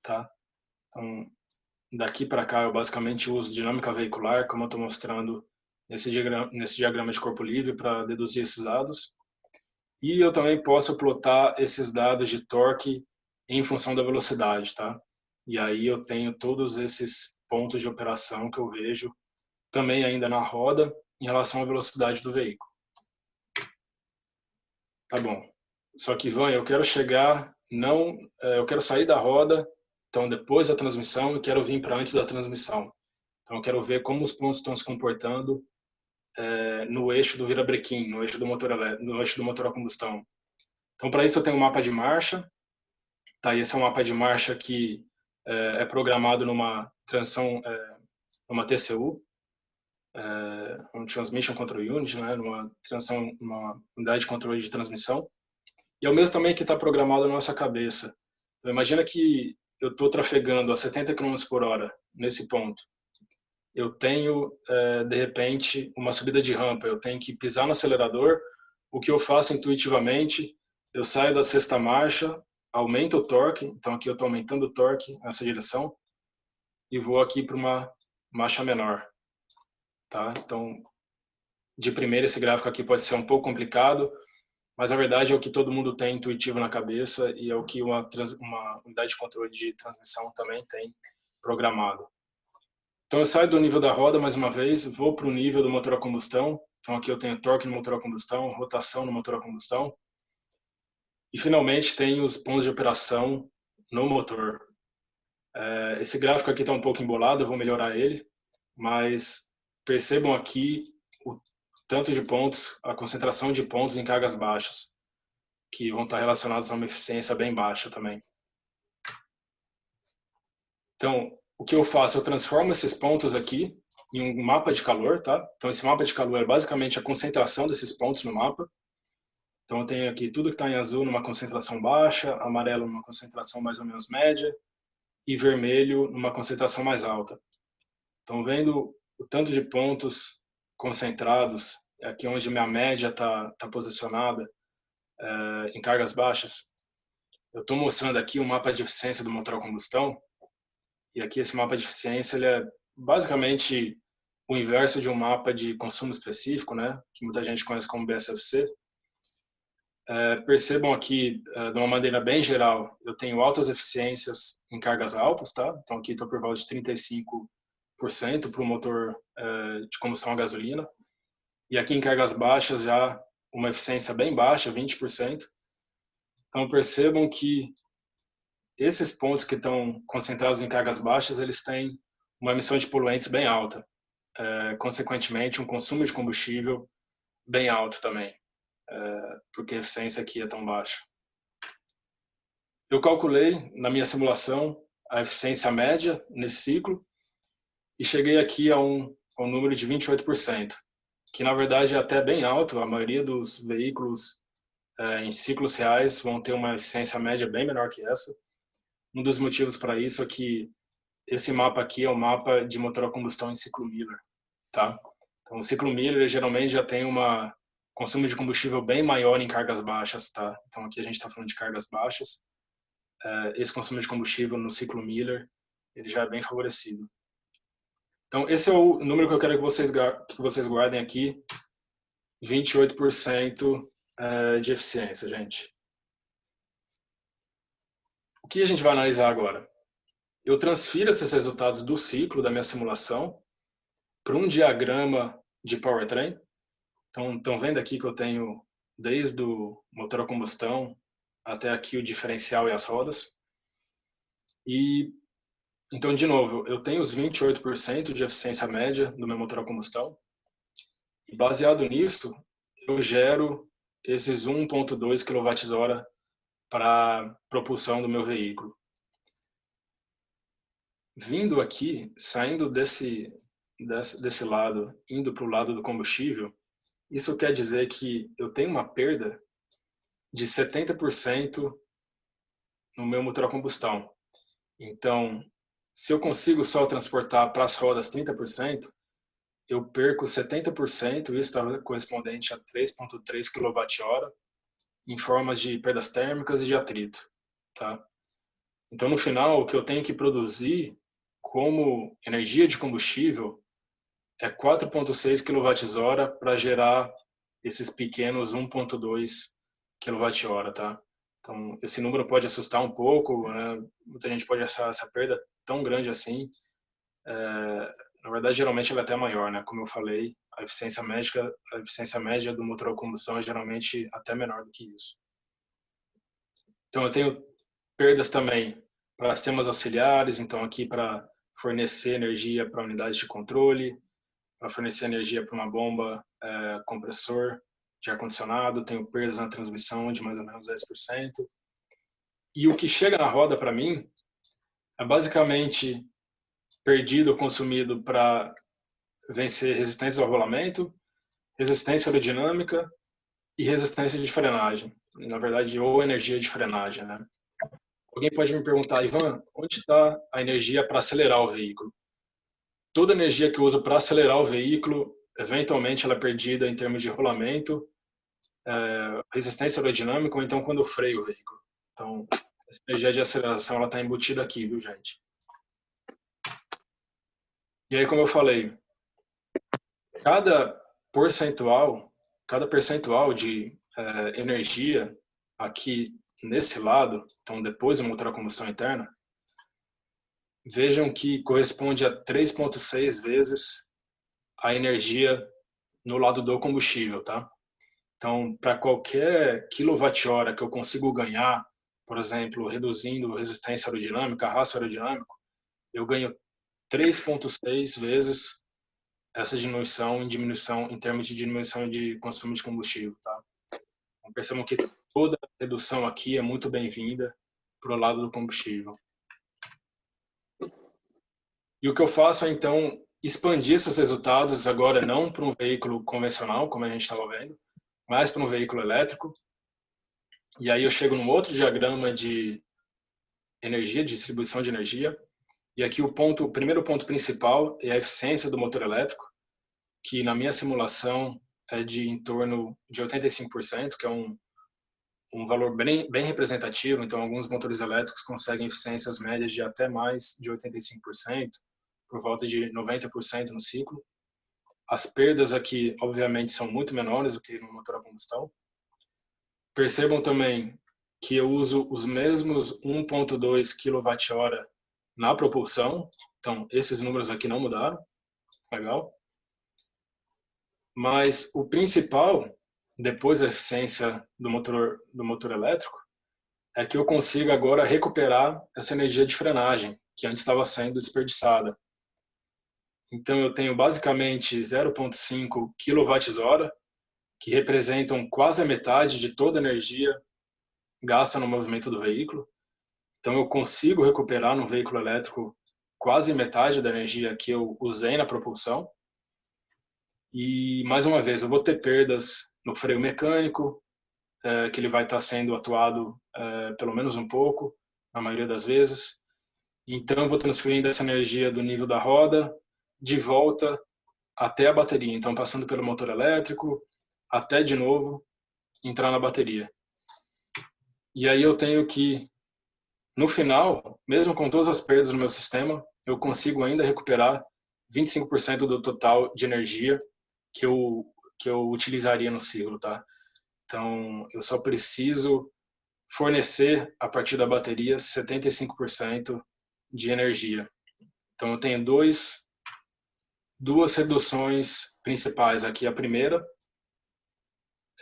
tá? Então daqui para cá eu basicamente uso dinâmica veicular, como eu estou mostrando nesse diagrama de corpo livre, para deduzir esses dados. E eu também posso plotar esses dados de torque em função da velocidade, tá? E aí eu tenho todos esses pontos de operação que eu vejo também ainda na roda em relação à velocidade do veículo. Tá bom. Só que, Ivan, eu quero chegar, eu quero sair da roda, então depois da transmissão, eu quero vir para antes da transmissão. Então eu quero ver como os pontos estão se comportando no eixo do virabrequim, no eixo do motor a combustão. Então, para isso eu tenho um mapa de marcha. Tá, esse é um mapa de marcha que é programado numa transição, numa TCU, um Transmission Control Unit, né, numa unidade de controle de transmissão. E é o mesmo também que está programado na nossa cabeça. Então, imagina que eu estou trafegando a 70 km por hora nesse ponto. Eu tenho, de repente, uma subida de rampa, eu tenho que pisar no acelerador. O que eu faço intuitivamente, eu saio da sexta marcha, aumento o torque, então aqui eu estou aumentando o torque nessa direção, e vou aqui para uma marcha menor. Tá? Então, de primeira, esse gráfico aqui pode ser um pouco complicado, mas a verdade é o que todo mundo tem intuitivo na cabeça e é o que uma unidade de controle de transmissão também tem programado. Então eu saio do nível da roda mais uma vez, vou para o nível do motor a combustão. Então aqui eu tenho torque no motor a combustão, rotação no motor a combustão. E finalmente tenho os pontos de operação no motor. Esse gráfico aqui está um pouco embolado, eu vou melhorar ele, mas percebam aqui o tanto de pontos, a concentração de pontos em cargas baixas, que vão estar relacionados a uma eficiência bem baixa também. Então, o que eu faço? Eu transformo esses pontos aqui em um mapa de calor, tá? Então, esse mapa de calor é basicamente a concentração desses pontos no mapa. Então, eu tenho aqui tudo que está em azul numa concentração baixa, amarelo numa concentração mais ou menos média e vermelho numa concentração mais alta. Então, vendo o tanto de pontos concentrados, aqui onde minha média está posicionada em cargas baixas, eu estou mostrando aqui um mapa de eficiência do motor a combustão. E aqui esse mapa de eficiência ele é basicamente o inverso de um mapa de consumo específico, né, que muita gente conhece como BSFC. Percebam aqui, de uma maneira bem geral, eu tenho altas eficiências em cargas altas, tá? Então aqui estou por volta de 35% para o motor de combustão a gasolina. E aqui em cargas baixas já uma eficiência bem baixa, 20%. Então percebam que esses pontos que estão concentrados em cargas baixas, eles têm uma emissão de poluentes bem alta. Consequentemente, um consumo de combustível bem alto também, porque a eficiência aqui é tão baixa. Eu calculei, na minha simulação, a eficiência média nesse ciclo e cheguei aqui a um número de 28%, que na verdade é até bem alto. A maioria dos veículos em ciclos reais vão ter uma eficiência média bem menor que essa. Um dos motivos para isso é que esse mapa aqui é o mapa de motor a combustão em ciclo Miller, tá? Então, o ciclo Miller geralmente já tem consumo de combustível bem maior em cargas baixas, tá? Então, aqui a gente está falando de cargas baixas. Esse consumo de combustível no ciclo Miller, ele já é bem favorecido. Então, esse é o número que eu quero que vocês guardem aqui, 28% de eficiência, gente. O que a gente vai analisar agora? Eu transfiro esses resultados do ciclo da minha simulação para um diagrama de powertrain. Então, estão vendo aqui que eu tenho desde o motor a combustão até aqui o diferencial e as rodas. E então, de novo, eu tenho os 28% de eficiência média do meu motor a combustão. E baseado nisso, eu gero esses 1.2 kWh para propulsão do meu veículo. Vindo aqui, saindo desse lado, indo para o lado do combustível, isso quer dizer que eu tenho uma perda de 70% no meu motor a combustão. Então, se eu consigo só transportar para as rodas 30%, eu perco 70%, isso está correspondente a 3.3 kWh, em formas de perdas térmicas e de atrito. Tá? Então, no final, o que eu tenho que produzir como energia de combustível é 4.6 kWh para gerar esses pequenos 1.2 kWh, tá? Então, esse número pode assustar um pouco, né? Muita gente pode achar essa perda tão grande assim. Na verdade, geralmente ela é até maior, né? Como eu falei, a eficiência média do motor a combustão é geralmente até menor do que isso. Então, eu tenho perdas também para sistemas auxiliares, então aqui para fornecer energia para unidades de controle, para fornecer energia para uma bomba compressor de ar-condicionado, tenho perdas na transmissão de mais ou menos 10%. E o que chega na roda para mim é basicamente perdido ou consumido para vencer resistência ao rolamento, resistência aerodinâmica e resistência de frenagem. Na verdade, ou energia de frenagem, né? Alguém pode me perguntar, Ivan, onde está a energia para acelerar o veículo? Toda energia que eu uso para acelerar o veículo, eventualmente ela é perdida em termos de rolamento, resistência aerodinâmica, ou então quando eu freio o veículo. Então, essa energia de aceleração ela está embutida aqui, viu, gente? E aí, como eu falei, cada percentual de energia aqui nesse lado, então depois do motor a combustão interna, vejam que corresponde a 3.6 vezes a energia no lado do combustível, tá? Então, para qualquer quilowatt-hora que eu consigo ganhar, por exemplo, reduzindo resistência aerodinâmica, arrasto aerodinâmico, eu ganho 3.6 vezes essa diminuição em termos de diminuição de consumo de combustível, tá? Então, percebam que toda redução aqui é muito bem-vinda para o lado do combustível. E o que eu faço é, então, expandir esses resultados agora não para um veículo convencional, como a gente estava vendo, mas para um veículo elétrico. E aí eu chego num outro diagrama de energia, de distribuição de energia. E aqui o primeiro ponto principal é a eficiência do motor elétrico, que na minha simulação é de em torno de 85%, que é um valor bem representativo. Então, alguns motores elétricos conseguem eficiências médias de até mais de 85%, por volta de 90% no ciclo. As perdas aqui, obviamente, são muito menores do que no motor a combustão. Percebam também que eu uso os mesmos 1.2 kWh na propulsão. Então, esses números aqui não mudaram. Legal. Mas o principal, depois da eficiência do motor elétrico, é que eu consigo agora recuperar essa energia de frenagem, que antes estava sendo desperdiçada. Então, eu tenho basicamente 0,5 kWh, que representam quase a metade de toda a energia gasta no movimento do veículo. Então, eu consigo recuperar no veículo elétrico quase metade da energia que eu usei na propulsão. E, mais uma vez, eu vou ter perdas no freio mecânico, que ele vai estar sendo atuado pelo menos um pouco, na maioria das vezes. Então, eu vou transferindo essa energia do nível da roda de volta até a bateria. Então, passando pelo motor elétrico, até de novo entrar na bateria. E aí eu tenho que, no final, mesmo com todas as perdas no meu sistema, eu consigo ainda recuperar 25% do total de energia que eu utilizaria no ciclo, tá? Então, eu só preciso fornecer, a partir da bateria, 75% de energia. Então, eu tenho duas reduções principais aqui. A primeira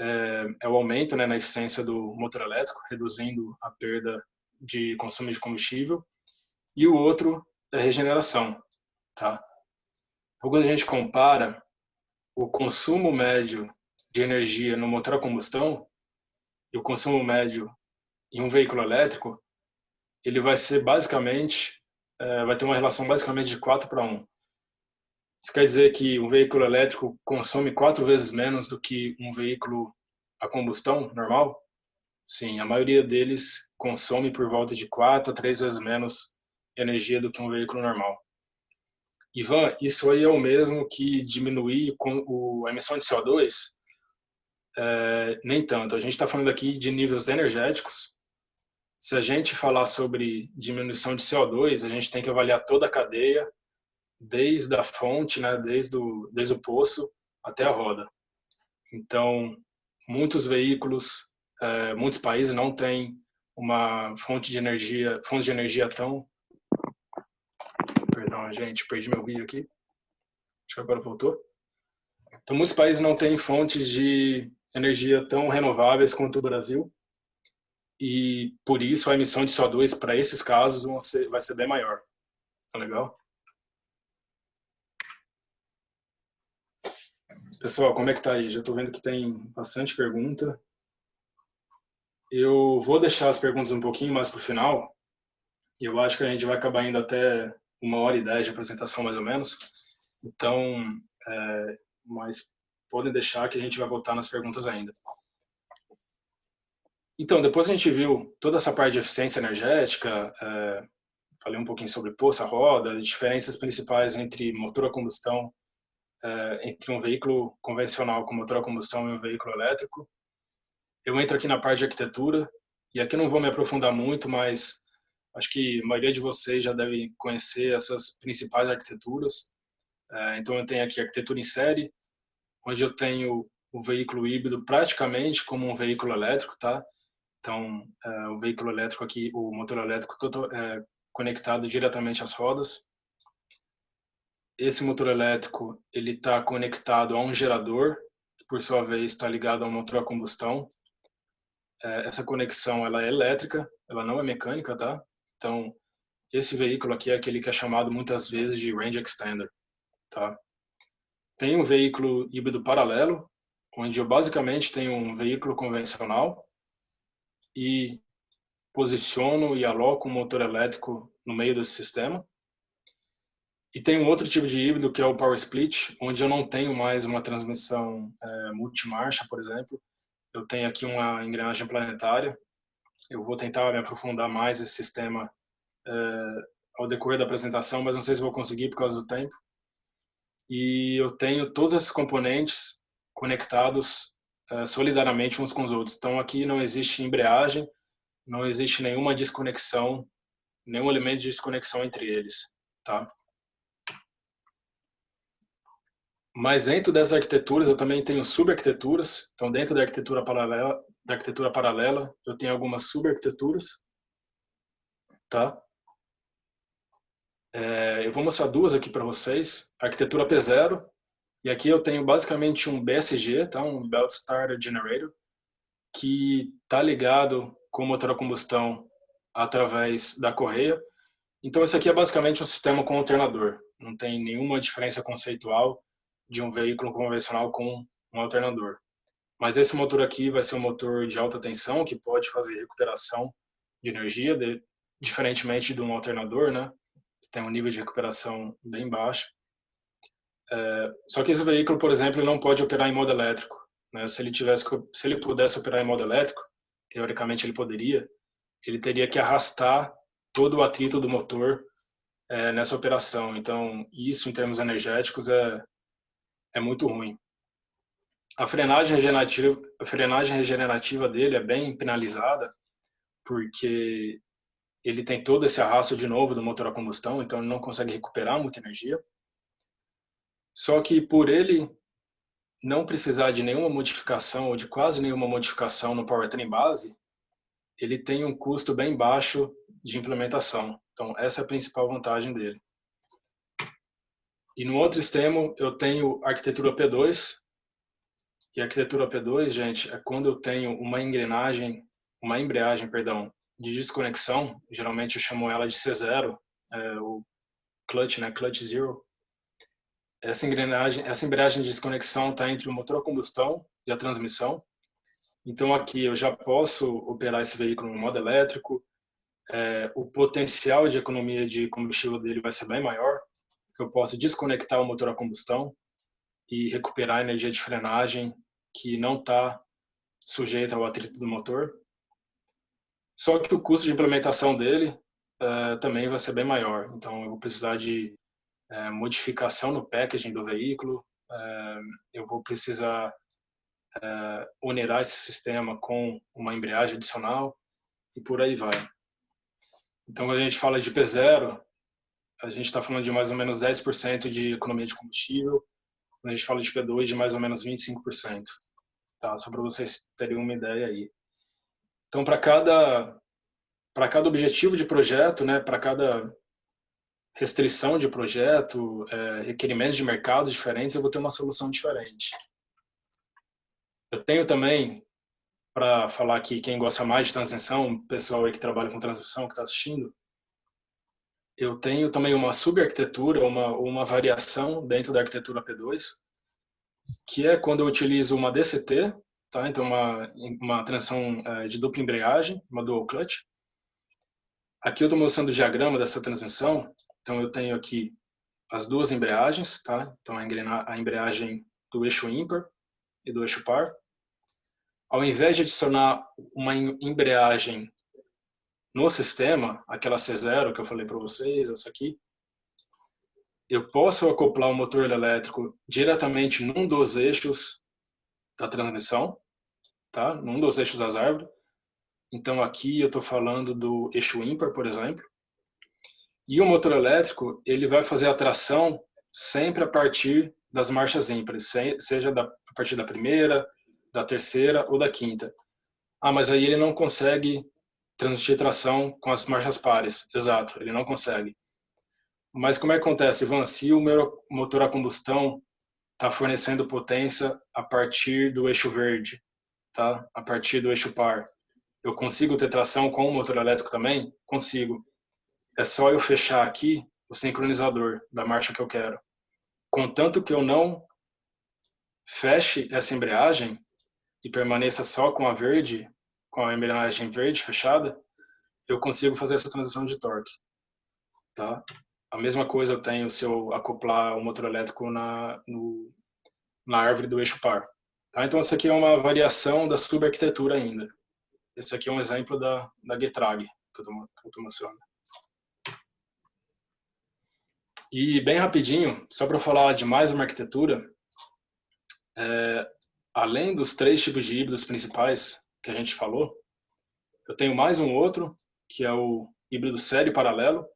é o aumento, né, na eficiência do motor elétrico, reduzindo a perda de consumo de combustível. E o outro é a regeneração, tá? Então, quando a gente compara o consumo médio de energia no motor a combustão e o consumo médio em um veículo elétrico, ele vai ser basicamente, vai ter uma relação basicamente de 4:1. Isso quer dizer que um veículo elétrico consome 4 vezes menos do que um veículo a combustão normal? Sim, a maioria deles consome por volta de 4 a 3 vezes menos energia do que um veículo normal. Ivan, isso aí é o mesmo que diminuir a emissão de CO2? Nem tanto. A gente está falando aqui de níveis energéticos. Se a gente falar sobre diminuição de CO2, a gente tem que avaliar toda a cadeia, desde a fonte, né, desde o poço até a roda. Então, muitos veículos, muitos países não têm uma fonte de energia tão... Perdão, gente, perdi meu vídeo aqui. Acho que agora voltou. Então, muitos países não têm fontes de energia tão renováveis quanto o Brasil. E, por isso, a emissão de CO2 para esses casos vai ser bem maior. Tá legal? Pessoal, como é que tá aí? Já estou vendo que tem bastante pergunta. Eu vou deixar as perguntas um pouquinho mais para o final. E eu acho que a gente vai acabar indo até 1h10 de apresentação, mais ou menos. Então, mas podem deixar que a gente vai voltar nas perguntas ainda. Então, depois a gente viu toda essa parte de eficiência energética, falei um pouquinho sobre poça, roda, as diferenças principais entre motor a combustão, entre um veículo convencional com motor a combustão e um veículo elétrico. Eu entro aqui na parte de arquitetura, e aqui não vou me aprofundar muito, mas acho que a maioria de vocês já deve conhecer essas principais arquiteturas. Então, eu tenho aqui a arquitetura em série, onde eu tenho o veículo híbrido praticamente como um veículo elétrico, tá? Então, o veículo elétrico aqui, o motor elétrico conectado diretamente às rodas. Esse motor elétrico, ele está conectado a um gerador, que por sua vez está ligado ao motor a combustão. Essa conexão, ela é elétrica, ela não é mecânica, tá? Então, esse veículo aqui é aquele que é chamado muitas vezes de range extender, tá? Tem um veículo híbrido paralelo, onde eu basicamente tenho um veículo convencional e posiciono e aloco um motor elétrico no meio desse sistema. E tem um outro tipo de híbrido que é o Power Split, onde eu não tenho mais uma transmissão multimarcha, por exemplo. Eu tenho aqui uma engrenagem planetária. Eu vou tentar me aprofundar mais esse sistema ao decorrer da apresentação, mas não sei se vou conseguir por causa do tempo. E eu tenho todos esses componentes conectados solidariamente uns com os outros. Então aqui não existe embreagem, não existe nenhuma desconexão, nenhum elemento de desconexão entre eles, tá? Mas dentro dessas arquiteturas eu também tenho subarquiteturas. Então dentro da arquitetura paralela, eu tenho algumas subarquiteturas, tá? Eu vou mostrar duas aqui para vocês. A arquitetura P0, e aqui eu tenho basicamente um BSG, tá? Um Belt Starter Generator, que está ligado com o motor a combustão através da correia. Então esse aqui é basicamente um sistema com alternador. Não tem nenhuma diferença conceitual de um veículo convencional com um alternador. Mas esse motor aqui vai ser um motor de alta tensão, que pode fazer recuperação de energia, diferentemente de um alternador, né? Que tem um nível de recuperação bem baixo. Só que esse veículo, por exemplo, não pode operar em modo elétrico, né? Se ele pudesse operar em modo elétrico, teoricamente ele poderia, ele teria que arrastar todo o atrito do motor nessa operação. Então, isso em termos energéticos é muito ruim. A frenagem regenerativa dele é bem penalizada, porque ele tem todo esse arrasto de novo do motor a combustão, então ele não consegue recuperar muita energia. Só que por ele não precisar de nenhuma modificação ou de quase nenhuma modificação no powertrain base, ele tem um custo bem baixo de implementação. Então essa é a principal vantagem dele. E no outro extremo eu tenho a arquitetura P2. E a arquitetura P2, gente, é quando eu tenho uma embreagem, de desconexão. Geralmente eu chamo ela de C0, o clutch, né, clutch zero. Essa embreagem de desconexão está entre o motor a combustão e a transmissão. Então aqui eu já posso operar esse veículo no modo elétrico. O potencial de economia de combustível dele vai ser bem maior, porque eu posso desconectar o motor a combustão e recuperar a energia de frenagem que não está sujeita ao atrito do motor. Só que o custo de implementação dele também vai ser bem maior. Então eu vou precisar de modificação no packaging do veículo, eu vou precisar onerar esse sistema com uma embreagem adicional e por aí vai. Então quando a gente fala de P0, a gente está falando de mais ou menos 10% de economia de combustível. Quando a gente fala de P2, de mais ou menos 25%. Tá? Só para vocês terem uma ideia aí. Então, para cada objetivo de projeto, né, para cada restrição de projeto, requerimentos de mercado diferentes, eu vou ter uma solução diferente. Eu tenho também, para falar aqui, quem gosta mais de transmissão, o pessoal aí que trabalha com transmissão, que está assistindo, eu tenho também uma subarquitetura, uma variação dentro da arquitetura P2, que é quando eu utilizo uma DCT, tá? Então uma transmissão de dupla embreagem, uma dual clutch. Aqui eu estou mostrando o diagrama dessa transmissão. Então eu tenho aqui as duas embreagens, tá? Então a embreagem do eixo ímpar e do eixo par. Ao invés de adicionar uma embreagem no sistema, aquela C0 que eu falei para vocês, essa aqui, eu posso acoplar o motor elétrico diretamente num dos eixos da transmissão, tá? Num dos eixos das árvores. Então aqui eu estou falando do eixo ímpar, por exemplo. E o motor elétrico, ele vai fazer a tração sempre a partir das marchas ímpares, seja a partir da primeira, da terceira ou da quinta. Mas aí ele não consegue transmitir tração com as marchas pares. Exato, ele não consegue. Mas como é que acontece, Ivan? Se o meu motor a combustão está fornecendo potência a partir do eixo verde, tá? A partir do eixo par, eu consigo ter tração com o motor elétrico também? Consigo. É só eu fechar aqui o sincronizador da marcha que eu quero. Contanto que eu não feche essa embreagem e permaneça só com a verde, com a embreagem verde fechada, eu consigo fazer essa transição de torque. Tá? A mesma coisa eu tenho se eu acoplar o motor elétrico na árvore do eixo par. Tá? Então essa aqui é uma variação da subarquitetura ainda. Esse aqui é um exemplo da Getrag que eu estou mostrando. E bem rapidinho, só para falar de mais uma arquitetura, além dos 3 tipos de híbridos principais que a gente falou, eu tenho mais um outro, que é o híbrido série paralelo,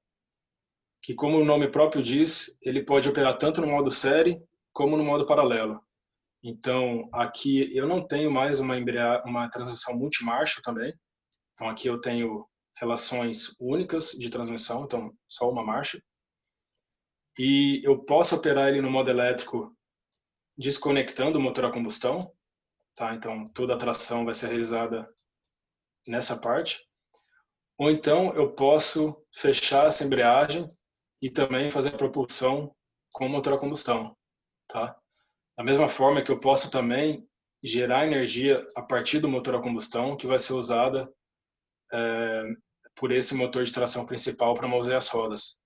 que como o nome próprio diz, ele pode operar tanto no modo série como no modo paralelo. Então aqui eu não tenho mais uma transmissão multimarcha também. Então aqui eu tenho relações únicas de transmissão, então só uma marcha. E eu posso operar ele no modo elétrico desconectando o motor a combustão, tá? Então toda a tração vai ser realizada nessa parte. Ou então eu posso fechar essa embreagem e também fazer a propulsão com o motor a combustão, tá? Da mesma forma que eu posso também gerar energia a partir do motor a combustão, que vai ser usada por esse motor de tração principal para mover as rodas.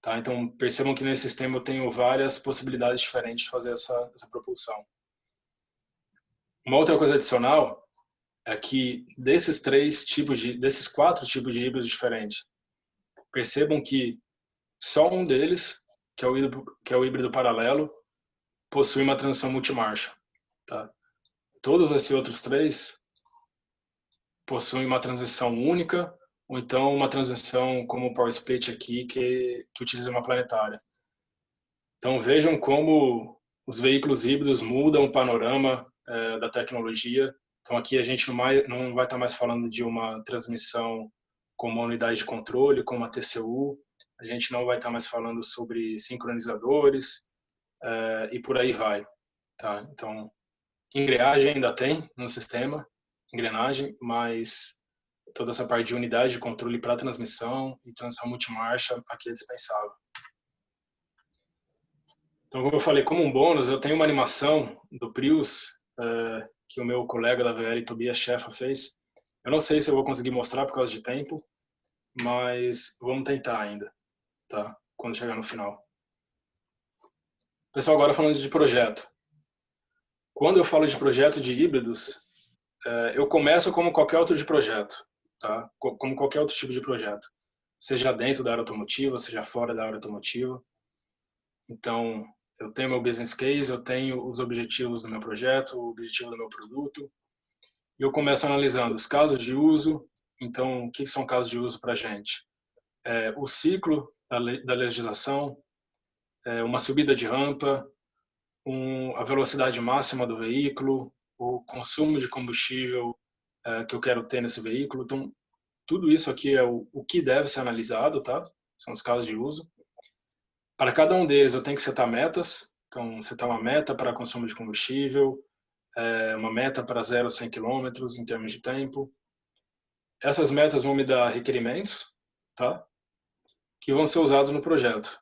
Tá? Então, percebam que nesse sistema eu tenho várias possibilidades diferentes de fazer essa propulsão. Uma outra coisa adicional é que desses 4 tipos de híbridos diferentes, percebam que só um deles, que é o híbrido paralelo, possui uma transmissão multimarcha. Tá? Todos esses outros 3 possuem uma transmissão única, ou então uma transmissão como o Power Split aqui, que utiliza uma planetária. Então vejam como os veículos híbridos mudam o panorama da tecnologia. Então aqui a gente não vai estar mais falando de uma transmissão com uma unidade de controle, como a TCU, a gente não vai estar mais falando sobre sincronizadores e por aí vai. Tá? Então, engrenagem ainda tem no sistema, engrenagem, mas toda essa parte de unidade de controle para transmissão e transmissão multimarcha aqui é dispensável. Então, como eu falei, como um bônus, eu tenho uma animação do Prius que o meu colega da VL, Tobias Scheffer, fez. Eu não sei se eu vou conseguir mostrar por causa de tempo, mas vamos tentar ainda, tá? Quando chegar no final. Pessoal, agora falando de projeto. Quando eu falo de projeto de híbridos, eu começo como qualquer outro de projeto, tá? Como qualquer outro tipo de projeto. Seja dentro da área automotiva, seja fora da área automotiva. Então, eu tenho meu business case, eu tenho os objetivos do meu projeto, o objetivo do meu produto. E eu começo analisando os casos de uso. Então, o que são casos de uso para a gente? O ciclo da legislação, uma subida de rampa, a velocidade máxima do veículo, o consumo de combustível que eu quero ter nesse veículo. Então, tudo isso aqui é o que deve ser analisado, tá? São os casos de uso. Para cada um deles, eu tenho que setar metas. Então, setar uma meta para consumo de combustível, uma meta para 0 a 100 km em termos de tempo. Essas metas vão me dar requerimentos, tá? Que vão ser usados no projeto.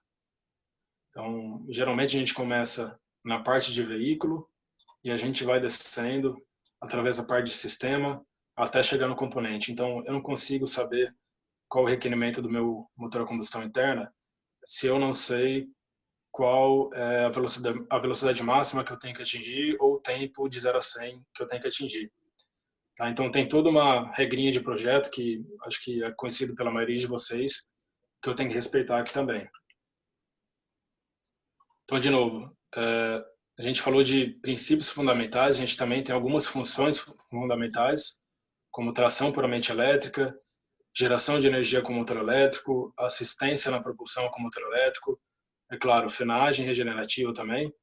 Então, geralmente a gente começa na parte de veículo e a gente vai descendo através da parte de sistema até chegar no componente. Então, eu não consigo saber qual o requerimento do meu motor a combustão interna se eu não sei qual é a velocidade máxima que eu tenho que atingir ou o tempo de 0 a 100 que eu tenho que atingir. Tá? Então, tem toda uma regrinha de projeto que acho que é conhecido pela maioria de vocês, que eu tenho que respeitar aqui também. Então, de novo, a gente falou de princípios fundamentais, a gente também tem algumas funções fundamentais, como tração puramente elétrica, geração de energia com motor elétrico, assistência na propulsão com motor elétrico, é claro, frenagem regenerativa também.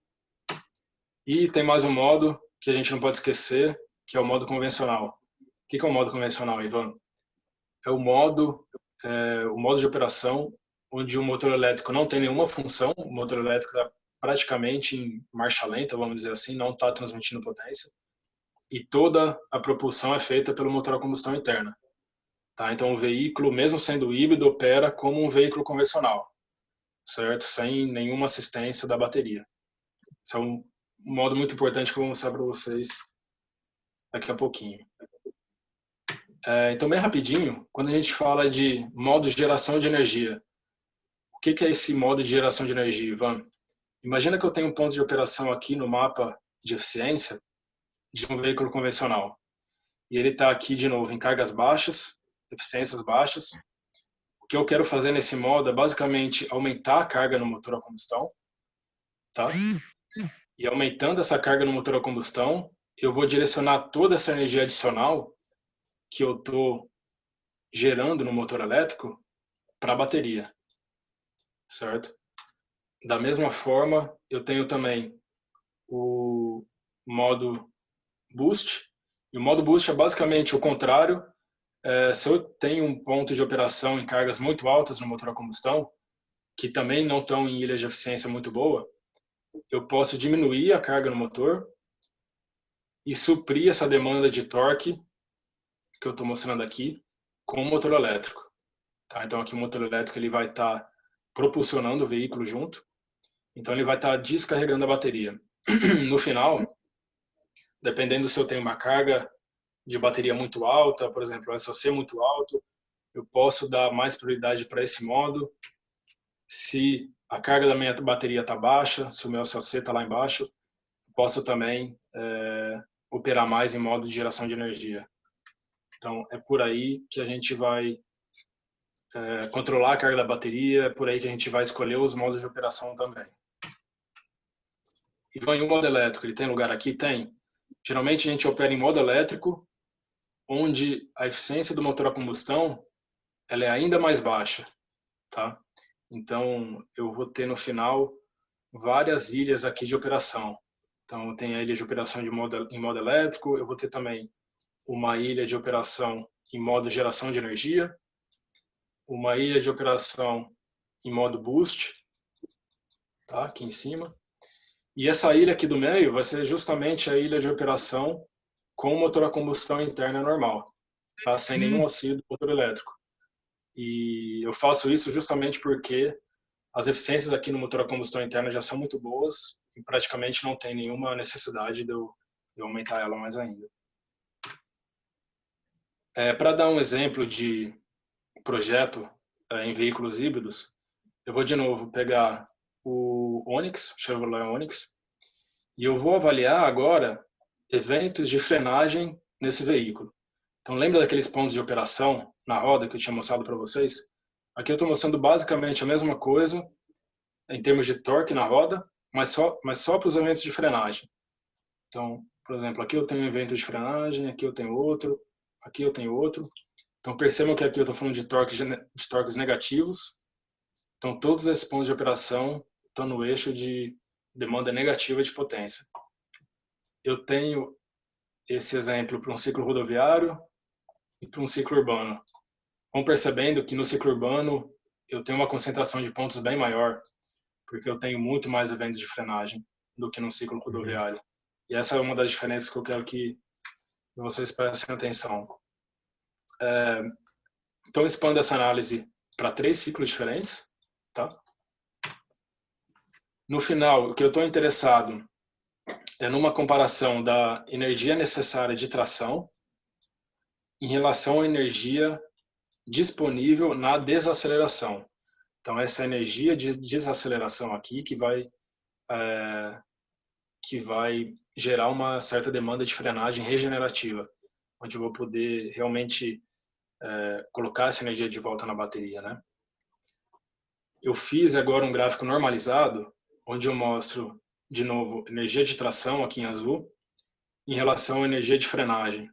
E tem mais um modo que a gente não pode esquecer, que é o modo convencional. O que é o modo convencional, Ivan? É o modo de operação onde o motor elétrico não tem nenhuma função, o motor elétrico está praticamente em marcha lenta, vamos dizer assim, não está transmitindo potência, e toda a propulsão é feita pelo motor a combustão interna. Tá? Então o veículo, mesmo sendo híbrido, opera como um veículo convencional, certo? Sem nenhuma assistência da bateria. Isso é um modo muito importante que eu vou mostrar para vocês daqui a pouquinho. Então, bem rapidinho, quando a gente fala de modo de geração de energia, o que é esse modo de geração de energia, Ivan? Imagina que eu tenho um ponto de operação aqui no mapa de eficiência de um veículo convencional. E ele está aqui, de novo, em cargas baixas, eficiências baixas. O que eu quero fazer nesse modo é basicamente aumentar a carga no motor a combustão, tá? E aumentando essa carga no motor a combustão, eu vou direcionar toda essa energia adicional que eu estou gerando no motor elétrico para a bateria, certo? Da mesma forma, eu tenho também o modo boost. E o modo boost é basicamente o contrário. Se eu tenho um ponto de operação em cargas muito altas no motor a combustão, que também não estão em ilhas de eficiência muito boa, eu posso diminuir a carga no motor e suprir essa demanda de torque que eu estou mostrando aqui com o motor elétrico. Tá? Então aqui o motor elétrico ele vai estar propulsionando o veículo junto, então ele vai estar descarregando a bateria. No final, dependendo se eu tenho uma carga de bateria muito alta, por exemplo, um SOC muito alto, eu posso dar mais prioridade para esse modo. Se a carga da minha bateria está baixa, se o meu SOC está lá embaixo, posso também operar mais em modo de geração de energia. Então, é por aí que a gente vai controlar a carga da bateria, é por aí que a gente vai escolher os modos de operação também. e vou em um modo elétrico, ele tem lugar aqui? Tem. Geralmente a gente opera em modo elétrico, onde a eficiência do motor a combustão ela é ainda mais baixa, tá? Então eu vou ter no final várias ilhas aqui de operação. Então tem a ilha de operação em modo elétrico, eu vou ter também uma ilha de operação em modo geração de energia, uma ilha de operação em modo boost, tá? Aqui em cima. E essa ilha aqui do meio vai ser justamente a ilha de operação com motor a combustão interna normal, tá? Sem nenhum auxílio do motor elétrico. E eu faço isso justamente porque as eficiências aqui no motor a combustão interna já são muito boas e praticamente não tem nenhuma necessidade de eu aumentar ela mais ainda. Para dar um exemplo de projeto em veículos híbridos, eu vou de novo pegar o Onix, Chevrolet Onix, e eu vou avaliar agora eventos de frenagem nesse veículo. Então lembra daqueles pontos de operação na roda que eu tinha mostrado para vocês? Aqui eu estou mostrando basicamente a mesma coisa em termos de torque na roda, mas só para os eventos de frenagem. Então, por exemplo, aqui eu tenho um evento de frenagem, aqui eu tenho outro, aqui eu tenho outro. Então percebam que aqui eu estou falando de torques negativos. Então todos esses pontos de operação estão no eixo de demanda negativa de potência. Eu tenho esse exemplo para um ciclo rodoviário e para um ciclo urbano. Vão percebendo que no ciclo urbano eu tenho uma concentração de pontos bem maior, porque eu tenho muito mais eventos de frenagem do que no ciclo rodoviário. E essa é uma das diferenças que eu quero que vocês prestem atenção. Então, expando essa análise para 3 ciclos diferentes. Tá? No final, o que eu estou interessado é numa comparação da energia necessária de tração em relação à energia disponível na desaceleração. Então, essa energia de desaceleração aqui que vai gerar uma certa demanda de frenagem regenerativa, onde eu vou poder realmente colocar essa energia de volta na bateria, né? Eu fiz agora um gráfico normalizado, onde eu mostro, de novo, energia de tração aqui em azul, em relação à energia de frenagem.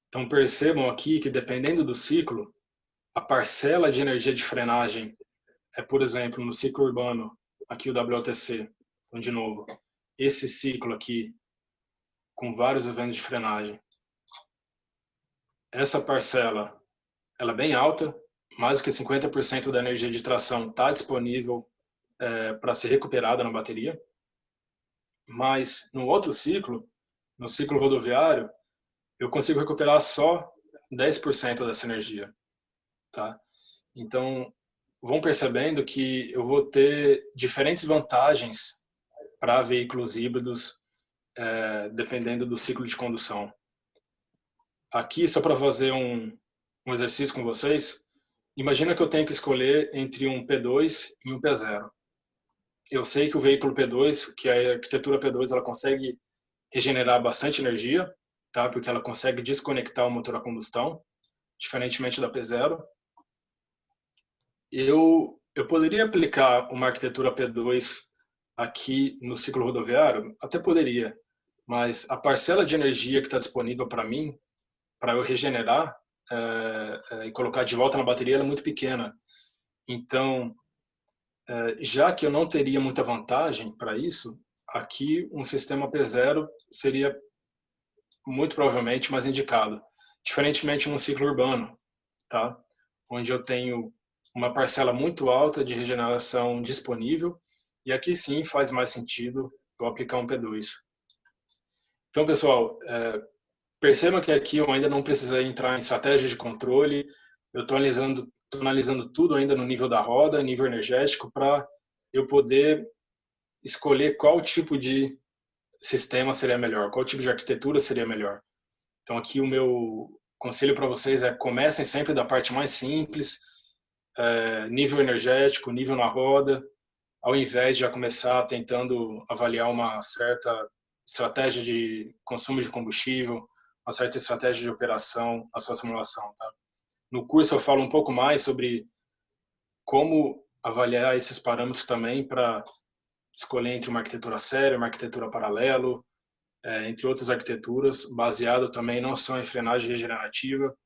Então percebam aqui que dependendo do ciclo, a parcela de energia de frenagem por exemplo, no ciclo urbano, aqui o WLTC, então, de novo, esse ciclo aqui, com vários eventos de frenagem, essa parcela, ela é bem alta, mais do que 50% da energia de tração está disponível para ser recuperada na bateria. Mas no outro ciclo, no ciclo rodoviário, eu consigo recuperar só 10% dessa energia. Tá? Então, vão percebendo que eu vou ter diferentes vantagens para veículos híbridos, dependendo do ciclo de condução. Aqui, só para fazer um exercício com vocês, imagina que eu tenho que escolher entre um P2 e um P0. Eu sei que o veículo P2, que a arquitetura P2, ela consegue regenerar bastante energia, tá? Porque ela consegue desconectar o motor a combustão, diferentemente da P0. Eu poderia aplicar uma arquitetura P2 aqui no ciclo rodoviário? Até poderia, mas a parcela de energia que está disponível para mim, para eu regenerar e colocar de volta na bateria, ela é muito pequena. Então, já que eu não teria muita vantagem para isso, aqui um sistema P0 seria muito provavelmente mais indicado, diferentemente num ciclo urbano, tá? Onde eu tenho uma parcela muito alta de regeneração disponível, e aqui sim faz mais sentido eu aplicar um P2. Então, pessoal, perceba que aqui eu ainda não precisei entrar em estratégia de controle, eu estou analisando tudo ainda no nível da roda, nível energético, para eu poder escolher qual tipo de sistema seria melhor, qual tipo de arquitetura seria melhor. Então aqui o meu conselho para vocês é: comecem sempre da parte mais simples, nível energético, nível na roda, ao invés de já começar tentando avaliar uma certa estratégia de consumo de combustível, uma certa estratégia de operação, a sua simulação. Tá? No curso eu falo um pouco mais sobre como avaliar esses parâmetros também para escolher entre uma arquitetura séria, uma arquitetura paralelo, entre outras arquiteturas, baseado também não só em frenagem regenerativa,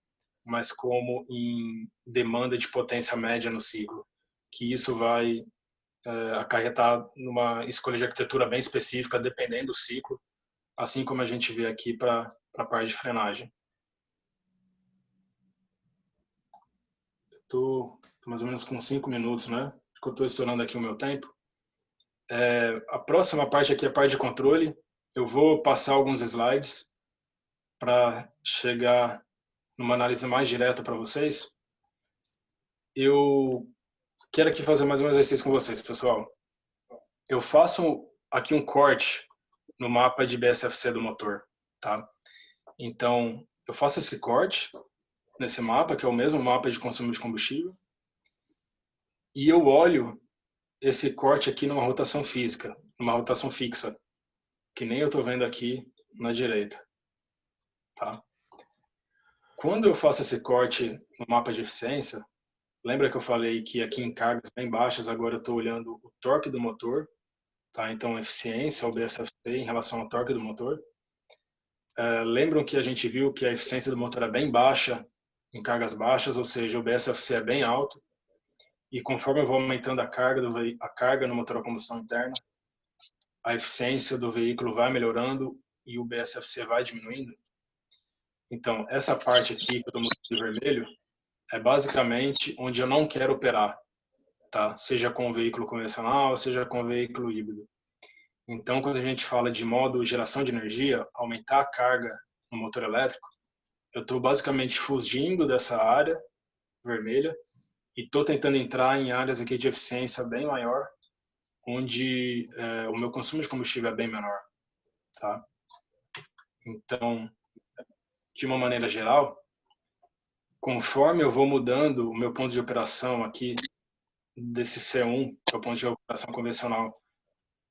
mas como em demanda de potência média no ciclo, que isso vai acarretar numa escolha de arquitetura bem específica, dependendo do ciclo, assim como a gente vê aqui para a parte de frenagem. Estou mais ou menos com 5 minutos, né? Acho que eu estou estourando aqui o meu tempo. A próxima parte aqui é a parte de controle. Eu vou passar alguns slides para chegar numa análise mais direta para vocês. Eu quero aqui fazer mais um exercício com vocês, pessoal. Eu faço aqui um corte no mapa de BSFC do motor, tá? Então, eu faço esse corte nesse mapa, que é o mesmo mapa de consumo de combustível, e eu olho esse corte aqui numa rotação física, numa rotação fixa, que nem eu estou vendo aqui na direita, tá? Quando eu faço esse corte no mapa de eficiência, lembra que eu falei que aqui em cargas bem baixas, agora eu estou olhando o torque do motor, tá? Então, eficiência, o BSFC em relação ao torque do motor. Lembram que a gente viu que a eficiência do motor é bem baixa em cargas baixas, ou seja, o BSFC é bem alto, e conforme eu vou aumentando a carga no motor a combustão interna, a eficiência do veículo vai melhorando e o BSFC vai diminuindo. Então, essa parte aqui que eu estou mostrando em vermelho é basicamente onde eu não quero operar, tá? Seja com o veículo convencional, seja com o veículo híbrido. Então, quando a gente fala de modo geração de energia, aumentar a carga no motor elétrico, eu estou basicamente fugindo dessa área vermelha e estou tentando entrar em áreas aqui de eficiência bem maior, onde o meu consumo de combustível é bem menor, tá? Então, de uma maneira geral, conforme eu vou mudando o meu ponto de operação aqui, desse C1, que é o ponto de operação convencional,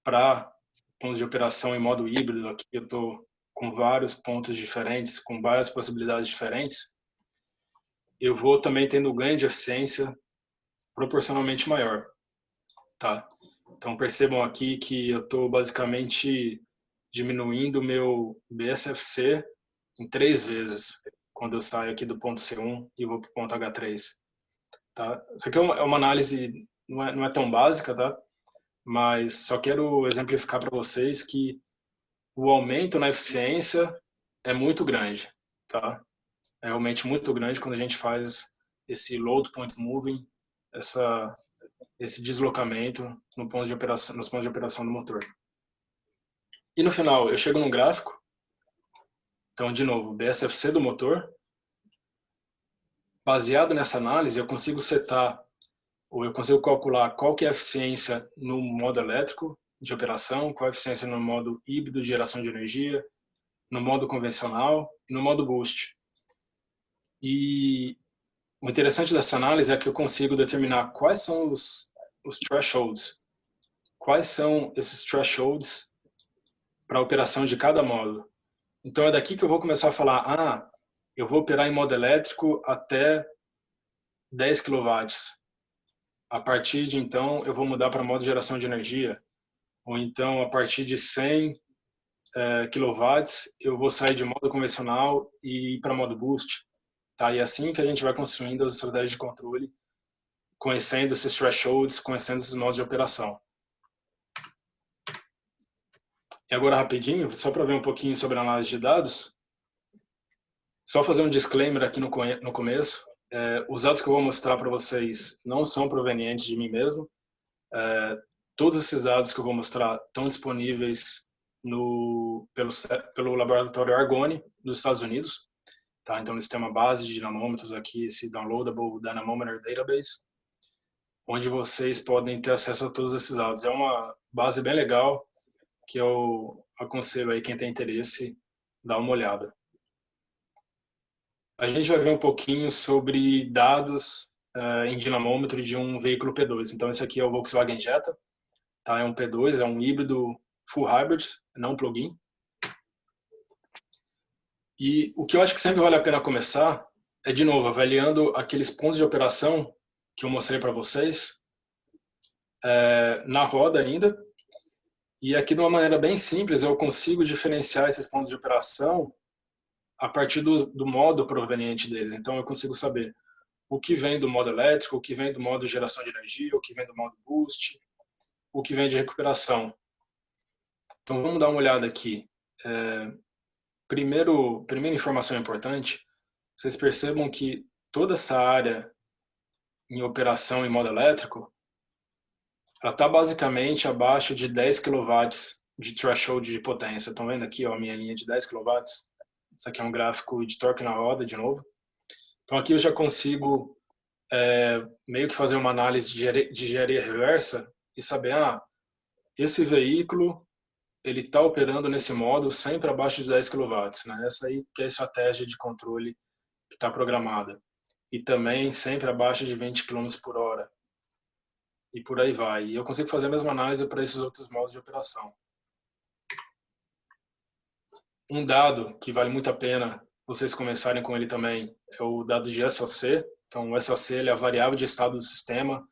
para ponto de operação em modo híbrido, aqui eu estou com vários pontos diferentes, com várias possibilidades diferentes, eu vou também tendo ganho de eficiência proporcionalmente maior, tá? Então percebam aqui que eu estou basicamente diminuindo o meu BSFC em 3 vezes quando eu saio aqui do ponto C1 e vou para o ponto H3, tá? Isso aqui é uma análise, não é tão básica, tá? Mas só quero exemplificar para vocês que o aumento na eficiência é muito grande, tá? É realmente muito grande quando a gente faz esse load point moving, esse deslocamento no ponto de operação, nos pontos de operação do motor. E no final, eu chego num gráfico. Então, de novo, BSFC do motor. Baseado nessa análise, eu consigo setar, ou eu consigo calcular qual que é a eficiência no modo elétrico de operação, qual a eficiência no modo híbrido de geração de energia, no modo convencional e no modo boost. E o interessante dessa análise é que eu consigo determinar quais são os thresholds, quais são esses thresholds para a operação de cada modo. Então é daqui que eu vou começar a falar, eu vou operar em modo elétrico até 10 kW. A partir de então eu vou mudar para modo de geração de energia, ou então a partir de 100 kW eu vou sair de modo convencional e ir para modo boost. Tá? E é assim que a gente vai construindo as estratégias de controle, conhecendo esses thresholds, conhecendo esses modos de operação. E agora rapidinho, só para ver um pouquinho sobre a análise de dados, só fazer um disclaimer aqui no começo. Os dados que eu vou mostrar para vocês não são provenientes de mim mesmo. Todos esses dados que eu vou mostrar estão disponíveis pelo laboratório Argonne dos Estados Unidos. Tá? Então eles têm uma base de dinamômetros aqui, esse Downloadable Dynamometer Database, onde vocês podem ter acesso a todos esses dados. É uma base bem legal que eu aconselho aí quem tem interesse dar uma olhada. A gente vai ver um pouquinho sobre dados em dinamômetro de um veículo P2. Então esse aqui é o Volkswagen Jetta, tá? É um P2, é um híbrido full hybrid, não plug-in. E o que eu acho que sempre vale a pena começar é, de novo, avaliando aqueles pontos de operação que eu mostrei para vocês na roda ainda, E aqui, de uma maneira bem simples, eu consigo diferenciar esses pontos de operação a partir do modo proveniente deles. Então, eu consigo saber o que vem do modo elétrico, o que vem do modo geração de energia, o que vem do modo boost, o que vem de recuperação. Então, vamos dar uma olhada aqui. Primeira informação importante, vocês percebam que toda essa área em operação em modo elétrico, ela está basicamente abaixo de 10 kW de threshold de potência. Estão vendo aqui, ó, a minha linha de 10 kW? Isso aqui é um gráfico de torque na roda, de novo. Então aqui eu já consigo meio que fazer uma análise de engenharia reversa e saber, esse veículo ele está operando nesse modo sempre abaixo de 10 kW, né? Essa aí que é a estratégia de controle que está programada. E também sempre abaixo de 20 km por hora. E por aí vai. E eu consigo fazer a mesma análise para esses outros modos de operação. Um dado que vale muito a pena vocês começarem com ele também é o dado de SOC. Então, o SOC ele é a variável de estado do sistema.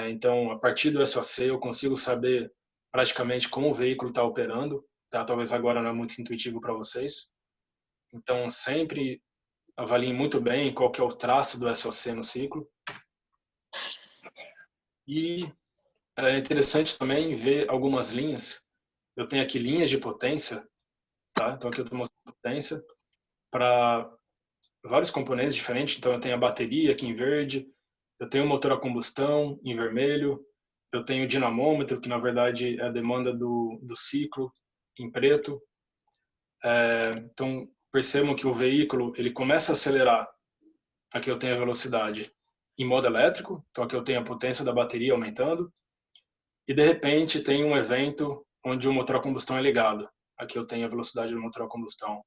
Então, a partir do SOC, eu consigo saber praticamente como o veículo está operando. Tá? Talvez agora não é muito intuitivo para vocês. Então, sempre avaliem muito bem qual que é o traço do SOC no ciclo. E é interessante também ver algumas linhas. Eu tenho aqui linhas de potência. Tá? Então, aqui eu estou mostrando potência para vários componentes diferentes. Então, eu tenho a bateria aqui em verde, eu tenho o motor a combustão em vermelho, eu tenho o dinamômetro, que na verdade é a demanda do ciclo, em preto. Então, percebam que o veículo ele começa a acelerar. Aqui eu tenho a velocidade em modo elétrico, então aqui eu tenho a potência da bateria aumentando, e de repente tem um evento onde o motor a combustão é ligado. Aqui eu tenho a velocidade do motor a combustão.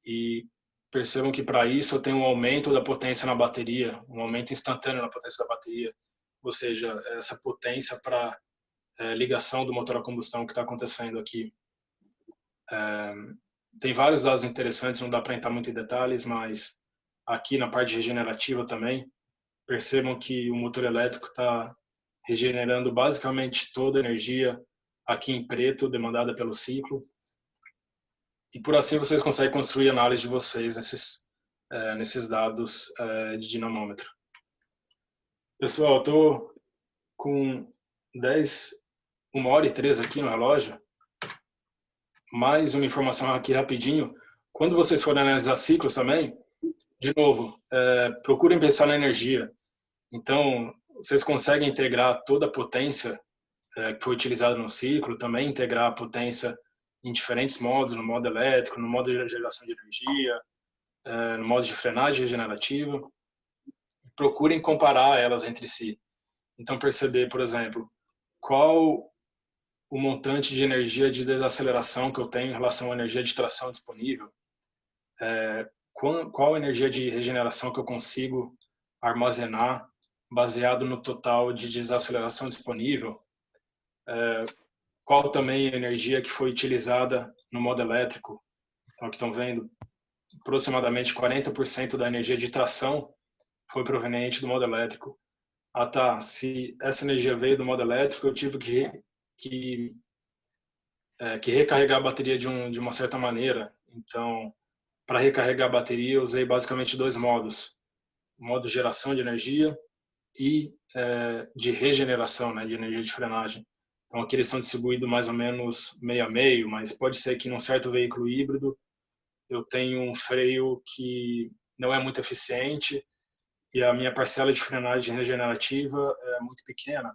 E percebam que para isso eu tenho um aumento da potência na bateria, um aumento instantâneo na potência da bateria, ou seja, essa potência para ligação do motor a combustão que está acontecendo aqui. Tem vários dados interessantes, não dá para entrar muito em detalhes, mas aqui na parte regenerativa também, percebam que o motor elétrico está regenerando basicamente toda a energia aqui em preto demandada pelo ciclo. E por assim vocês conseguem construir a análise de vocês nesses dados de dinamômetro. Pessoal, eu estou com 1h03 aqui no relógio. Mais uma informação aqui rapidinho. Quando vocês forem analisar ciclos também, de novo, procurem pensar na energia. Então, vocês conseguem integrar toda a potência que foi utilizada no ciclo, também integrar a potência em diferentes modos, no modo elétrico, no modo de geração de energia, no modo de frenagem regenerativa. Procurem comparar elas entre si. Então, perceber, por exemplo, qual o montante de energia de desaceleração que eu tenho em relação à energia de tração disponível, qual a energia de regeneração que eu consigo armazenar baseado no total de desaceleração disponível, qual também a energia que foi utilizada no modo elétrico. Então, aqui estão vendo, aproximadamente 40% da energia de tração foi proveniente do modo elétrico. Tá, se essa energia veio do modo elétrico, eu tive que recarregar a bateria de uma certa maneira. Então, para recarregar a bateria, eu usei basicamente dois modos. O modo de geração de energia e de regeneração, né, de energia de frenagem. Então, aqui eles são distribuídos mais ou menos meio a meio, mas pode ser que num certo veículo híbrido eu tenho um freio que não é muito eficiente e a minha parcela de frenagem regenerativa é muito pequena.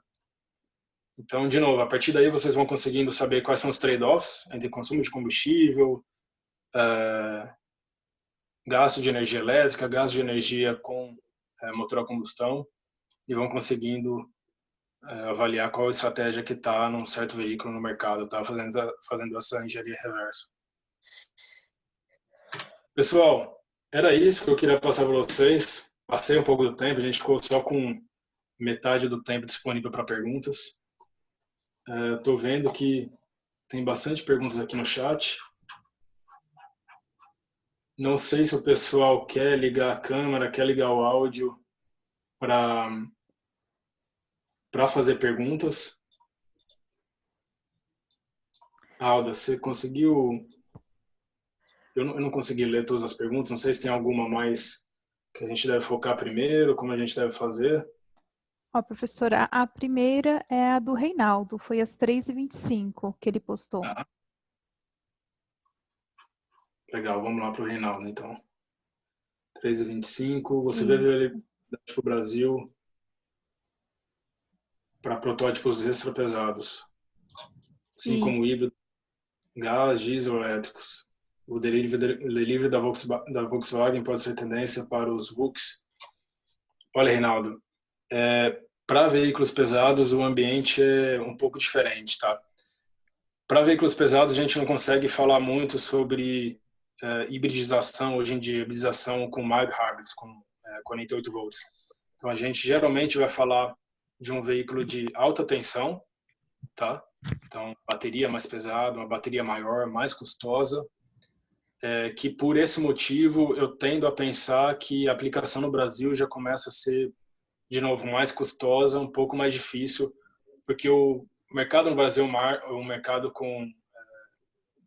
Então, de novo, a partir daí vocês vão conseguindo saber quais são os trade-offs entre consumo de combustível, gasto de energia elétrica, gasto de energia com motor a combustão, e vão conseguindo avaliar qual a estratégia que está num certo veículo no mercado, tá fazendo essa engenharia reversa. Pessoal, era isso que eu queria passar para vocês. Passei um pouco do tempo, a gente ficou só com metade do tempo disponível para perguntas. Estou vendo que tem bastante perguntas aqui no chat. Não sei se o pessoal quer ligar a câmera, quer ligar o áudio para fazer perguntas. Alda, você conseguiu... Eu não consegui ler todas as perguntas, não sei se tem alguma mais que a gente deve focar primeiro, como a gente deve fazer. Ó, professora, a primeira é a do Reinaldo, foi às 3h25 que ele postou. Ah, legal, vamos lá para o Reinaldo, então. 3h25, você vê Isso. ele para o Brasil para protótipos extrapesados, assim como Isso. híbrido, gás, diesel, elétricos. O delivery da Volkswagen pode ser tendência para os VUCs. Olha, Reinaldo, para veículos pesados o ambiente é um pouco diferente, tá? Para veículos pesados a gente não consegue falar muito sobre hibridização hoje em dia, hibridização com mild hybrids, com 48 volts. Então a gente geralmente vai falar de um veículo de alta tensão, tá? Então bateria mais pesada, uma bateria maior, mais custosa, que por esse motivo eu tendo a pensar que a aplicação no Brasil já começa a ser, de novo, mais custosa, um pouco mais difícil, porque o mercado no Brasil é um mercado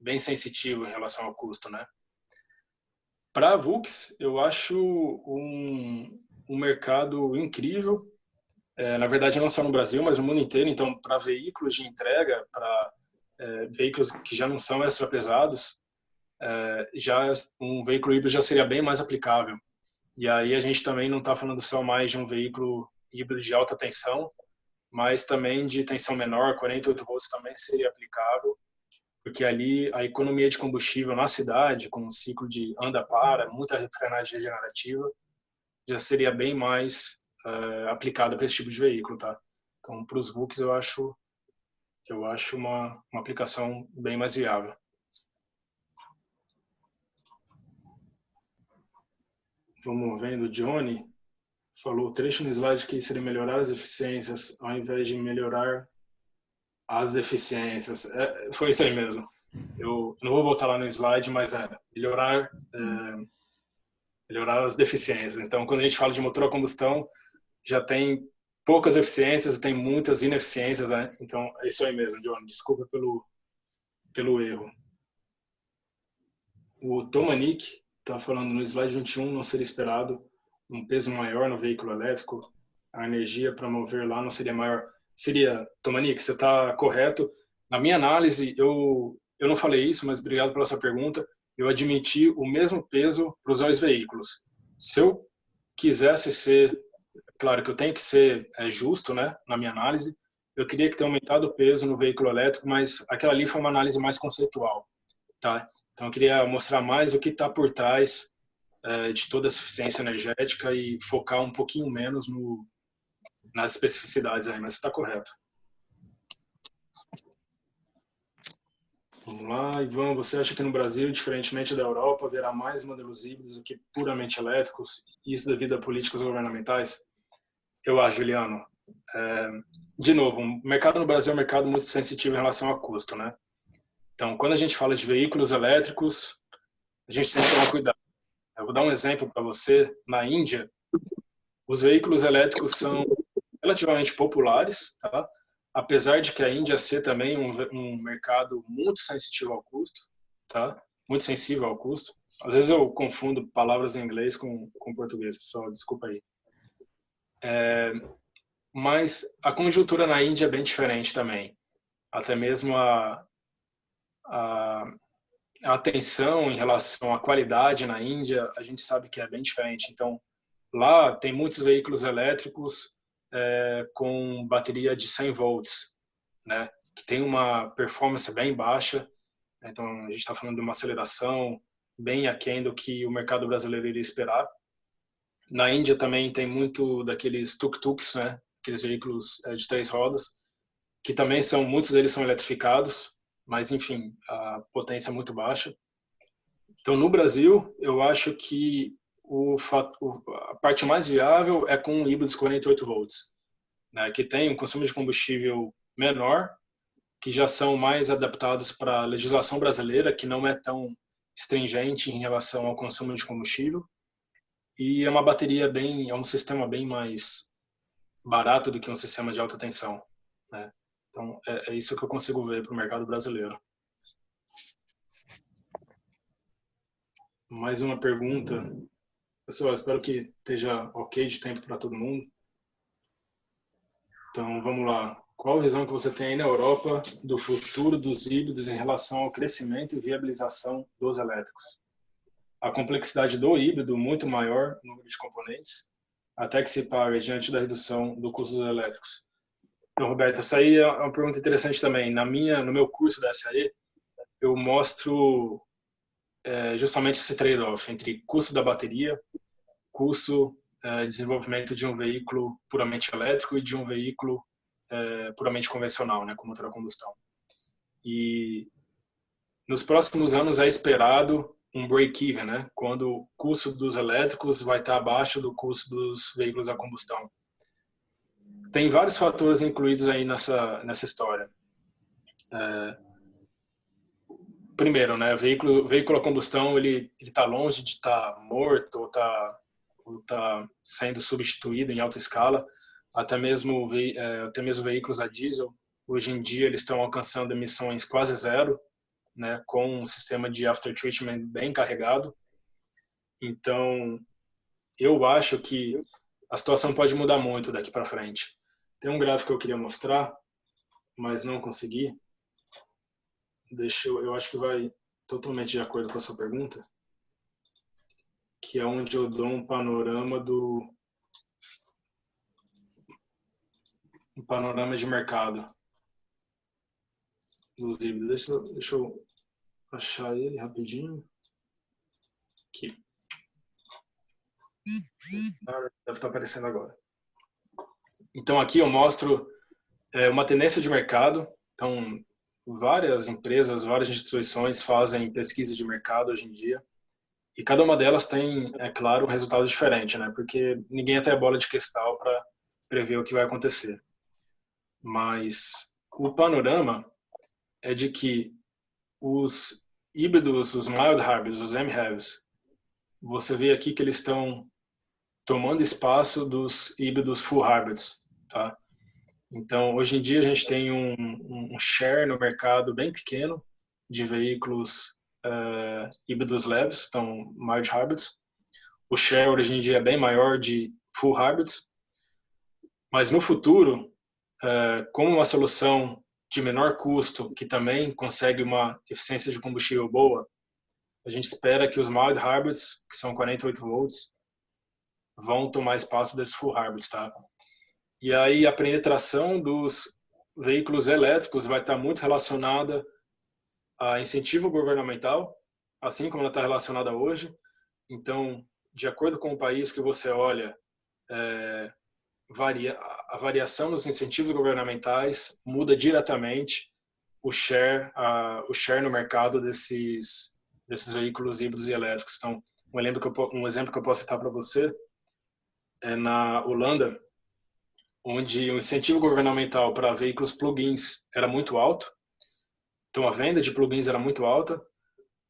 bem sensitivo em relação ao custo, né? Para a VUX, eu acho um mercado incrível, na verdade não só no Brasil, mas no mundo inteiro. Então, para veículos de entrega, para veículos que já não são extra pesados, já um veículo híbrido já seria bem mais aplicável. E aí a gente também não está falando só mais de um veículo híbrido de alta tensão, mas também de tensão menor, 48 volts também seria aplicável, porque ali a economia de combustível na cidade, com um ciclo de anda-para, muita frenagem regenerativa, já seria bem mais aplicada para esse tipo de veículo, tá? Então, para os VUCs eu acho uma aplicação bem mais viável. Vamos vendo, Johnny falou o trecho no slide que seria melhorar as eficiências ao invés de melhorar as deficiências. Foi isso aí mesmo. Eu não vou voltar lá no slide, mas melhorar as deficiências. Então, quando a gente fala de motor a combustão, já tem poucas eficiências e tem muitas ineficiências, né? Então, é isso aí mesmo, John. Desculpa pelo erro. O Tomanik está falando no slide 21, não seria esperado um peso maior no veículo elétrico, a energia para mover lá não seria maior. Seria, Tomanik, você está correto. Na minha análise, eu não falei isso, mas obrigado pela sua pergunta. Eu admiti o mesmo peso para os dois veículos. Se eu quisesse ser, claro que eu tenho que ser justo, né, na minha análise, eu teria que ter aumentado o peso no veículo elétrico, mas aquela ali foi uma análise mais conceitual, tá? Então eu queria mostrar mais o que está por trás de toda essa eficiência energética e focar um pouquinho menos nas especificidades aí, mas está correto. Vamos lá, Ivan, você acha que no Brasil, diferentemente da Europa, haverá mais modelos híbridos do que puramente elétricos, isso devido a políticas governamentais? Eu acho, Juliano. De novo, o mercado no Brasil é um mercado muito sensitivo em relação a custo, né? Então, quando a gente fala de veículos elétricos, a gente tem que tomar cuidado. Eu vou dar um exemplo para você. Na Índia, os veículos elétricos são relativamente populares, tá? Apesar de que a Índia ser também um mercado muito sensitivo ao custo, tá? Muito sensível ao custo. Às vezes eu confundo palavras em inglês com português, pessoal, desculpa aí. Mas a conjuntura na Índia é bem diferente também. Até mesmo a atenção em relação à qualidade na Índia, a gente sabe que é bem diferente. Então, lá tem muitos veículos elétricos com bateria de 100 volts, né? Que tem uma performance bem baixa. Então, a gente está falando de uma aceleração bem aquém do que o mercado brasileiro iria esperar. Na Índia também tem muito daqueles tuk-tuks, né? Aqueles veículos de 3 rodas, que também muitos deles são eletrificados, mas enfim, a potência é muito baixa. Então, no Brasil, eu acho que a parte mais viável é com híbridos 48 volts, né, que tem um consumo de combustível menor, que já são mais adaptados para a legislação brasileira, que não é tão stringente em relação ao consumo de combustível, e é um sistema bem mais barato do que um sistema de alta tensão, né? Então, é isso que eu consigo ver para o mercado brasileiro. Mais uma pergunta. Pessoal, espero que esteja ok de tempo para todo mundo. Então, vamos lá. Qual a visão que você tem aí na Europa do futuro dos híbridos em relação ao crescimento e viabilização dos elétricos? A complexidade do híbrido muito maior, o número de componentes, até que se pague diante da redução do custo dos elétricos. Então, Roberto, essa aí é uma pergunta interessante também. No meu curso da SAE, eu mostro justamente esse trade-off entre custo da bateria, custo de desenvolvimento de um veículo puramente elétrico e de um veículo puramente convencional, né, com motor a combustão. E nos próximos anos é esperado um break-even, né, quando o custo dos elétricos vai estar abaixo do custo dos veículos a combustão. Tem vários fatores incluídos aí nessa história. Primeiro, né, veículo a combustão, ele está longe de estar morto ou tá sendo substituído em alta escala. Até mesmo veículos a diesel, hoje em dia eles estão alcançando emissões quase zero, né, com um sistema de aftertreatment bem carregado. Então, eu acho que a situação pode mudar muito daqui para frente. Tem um gráfico que eu queria mostrar, mas não consegui. Eu acho que vai totalmente de acordo com a sua pergunta, que é onde eu dou um panorama de mercado dos híbridos. Deixa eu achar ele rapidinho. Aqui. Deve estar aparecendo agora. Então aqui eu mostro uma tendência de mercado. Então várias empresas, várias instituições fazem pesquisa de mercado hoje em dia. E cada uma delas tem, é claro, um resultado diferente, né? Porque ninguém tem a bola de cristal para prever o que vai acontecer. Mas o panorama é de que os híbridos, os mild hybrids, os MHEVs, você vê aqui que eles estão tomando espaço dos híbridos full hybrids, tá? Então, hoje em dia a gente tem um share no mercado bem pequeno de veículos híbridos leves, então mild hybrids. O share hoje em dia é bem maior de full hybrids, mas no futuro, como uma solução de menor custo, que também consegue uma eficiência de combustível boa, a gente espera que os mild hybrids, que são 48 volts, vão tomar espaço desses full hybrids, tá? E aí a penetração dos veículos elétricos vai estar muito relacionada a incentivo governamental, assim como ela está relacionada hoje. Então, de acordo com o país que você olha, a variação nos incentivos governamentais muda diretamente o share no mercado desses veículos híbridos e elétricos. Então, um exemplo que eu posso citar para você é na Holanda, onde o incentivo governamental para veículos plug-ins era muito alto. Então, a venda de plug-ins era muito alta.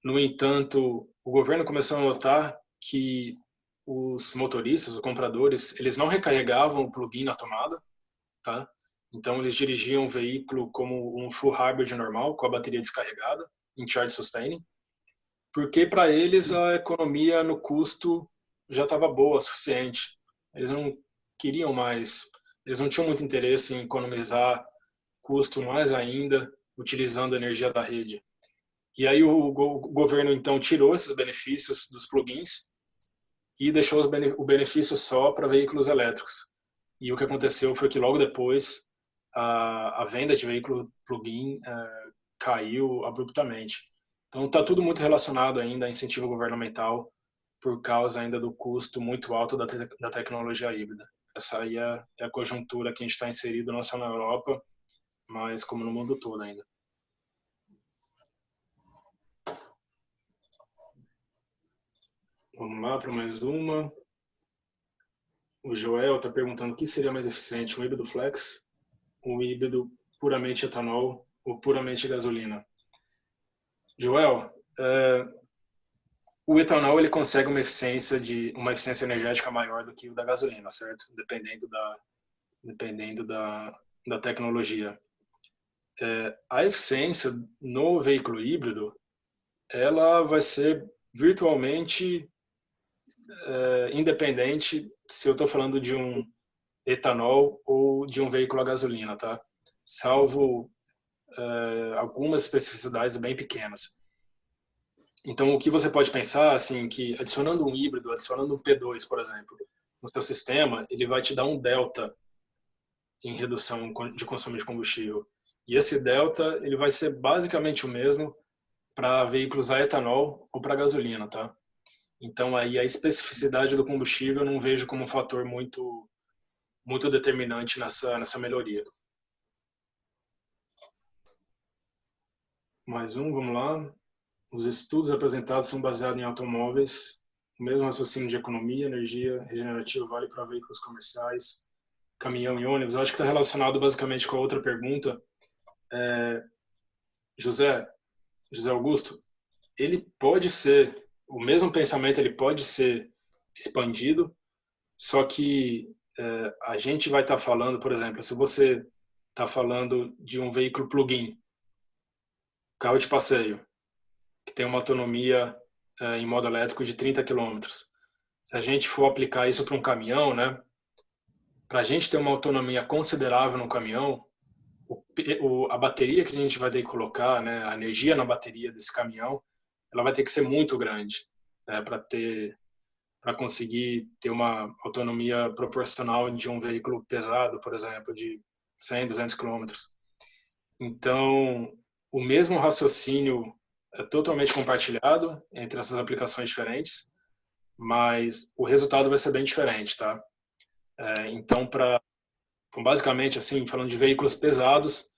No entanto, o governo começou a notar que os motoristas, os compradores, eles não recarregavam o plug-in na tomada, tá? Então, eles dirigiam o veículo como um full hybrid normal, com a bateria descarregada, em charge sustaining, porque para eles a economia no custo já estava boa, suficiente. Eles não queriam mais, eles não tinham muito interesse em economizar custo mais ainda, utilizando a energia da rede. E aí o governo então tirou esses benefícios dos plugins e deixou o benefício só para veículos elétricos. E o que aconteceu foi que logo depois a venda de veículo plug-in caiu abruptamente. Então está tudo muito relacionado ainda a incentivo governamental por causa ainda do custo muito alto da tecnologia híbrida. Essa aí é a conjuntura que a gente está inserido não só na Europa, mas como no mundo todo ainda. Vamos lá para mais uma. O Joel está perguntando o que seria mais eficiente, um híbrido flex, um híbrido puramente etanol ou puramente gasolina? Joel, o etanol ele consegue uma eficiência energética maior do que o da gasolina, certo? Dependendo da tecnologia. A eficiência no veículo híbrido, ela vai ser virtualmente independente se eu estou falando de um etanol ou de um veículo a gasolina, tá? Salvo algumas especificidades bem pequenas. Então, o que você pode pensar, assim, que adicionando um híbrido, adicionando um P2, por exemplo, no seu sistema, ele vai te dar um delta em redução de consumo de combustível. E esse delta, ele vai ser basicamente o mesmo para veículos a etanol ou para gasolina, tá? Então, aí a especificidade do combustível eu não vejo como um fator muito determinante nessa melhoria. Mais um, vamos lá. Os estudos apresentados são baseados em automóveis. O mesmo raciocínio de economia, energia regenerativa vale para veículos comerciais, caminhão e ônibus. Eu acho que está relacionado basicamente com a outra pergunta. José Augusto, ele pode ser, o mesmo pensamento ele pode ser expandido, só que a gente vai estar falando, por exemplo, se você está falando de um veículo plug-in, carro de passeio, que tem uma autonomia em modo elétrico de 30 quilômetros. Se a gente for aplicar isso para um caminhão, né, para a gente ter uma autonomia considerável no caminhão, a bateria que a gente vai ter que colocar, né, a energia na bateria desse caminhão, ela vai ter que ser muito grande, né, para conseguir ter uma autonomia proporcional de um veículo pesado, por exemplo, de 100, 200 quilômetros. Então, o mesmo raciocínio é totalmente compartilhado entre essas aplicações diferentes, mas o resultado vai ser bem diferente, tá? Então, basicamente, assim, falando de veículos pesados,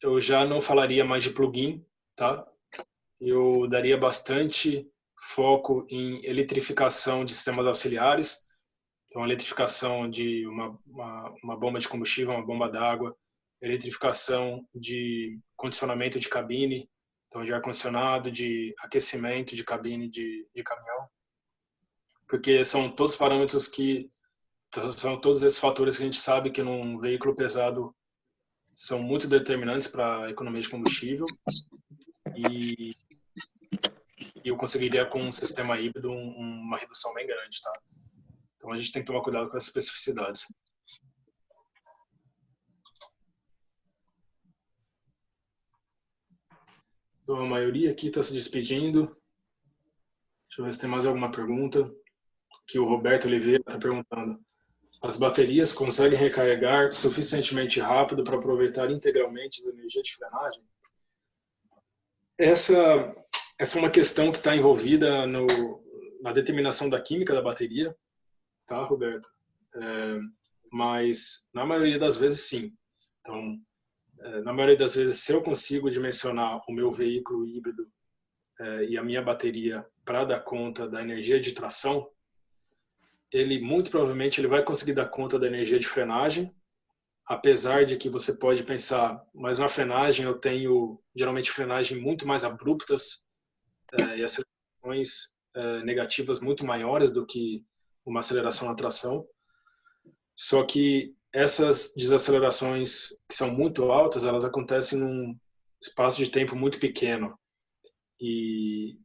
eu já não falaria mais de plug-in, tá? Eu daria bastante foco em eletrificação de sistemas auxiliares, então eletrificação de uma bomba de combustível, uma bomba d'água, eletrificação de condicionamento de cabine, então de ar-condicionado, de aquecimento de cabine de caminhão, porque são todos parâmetros são todos esses fatores que a gente sabe que num veículo pesado são muito determinantes para a economia de combustível e eu conseguiria com um sistema híbrido uma redução bem grande, tá? Então a gente tem que tomar cuidado com as especificidades. Então, a maioria aqui está se despedindo. Deixa eu ver se tem mais alguma pergunta. Que o Roberto Oliveira está perguntando. As baterias conseguem recarregar suficientemente rápido para aproveitar integralmente a energia de frenagem? Essa é uma questão que está envolvida na determinação da química da bateria, tá, Roberto? Mas na maioria das vezes, sim. Então, na maioria das vezes, se eu consigo dimensionar o meu veículo híbrido e a minha bateria para dar conta da energia de tração, ele muito provavelmente ele vai conseguir dar conta da energia de frenagem, apesar de que você pode pensar, mas na frenagem eu tenho geralmente frenagem muito mais abruptas e acelerações negativas muito maiores do que uma aceleração na tração. Só que essas desacelerações que são muito altas, elas acontecem num espaço de tempo muito pequeno. E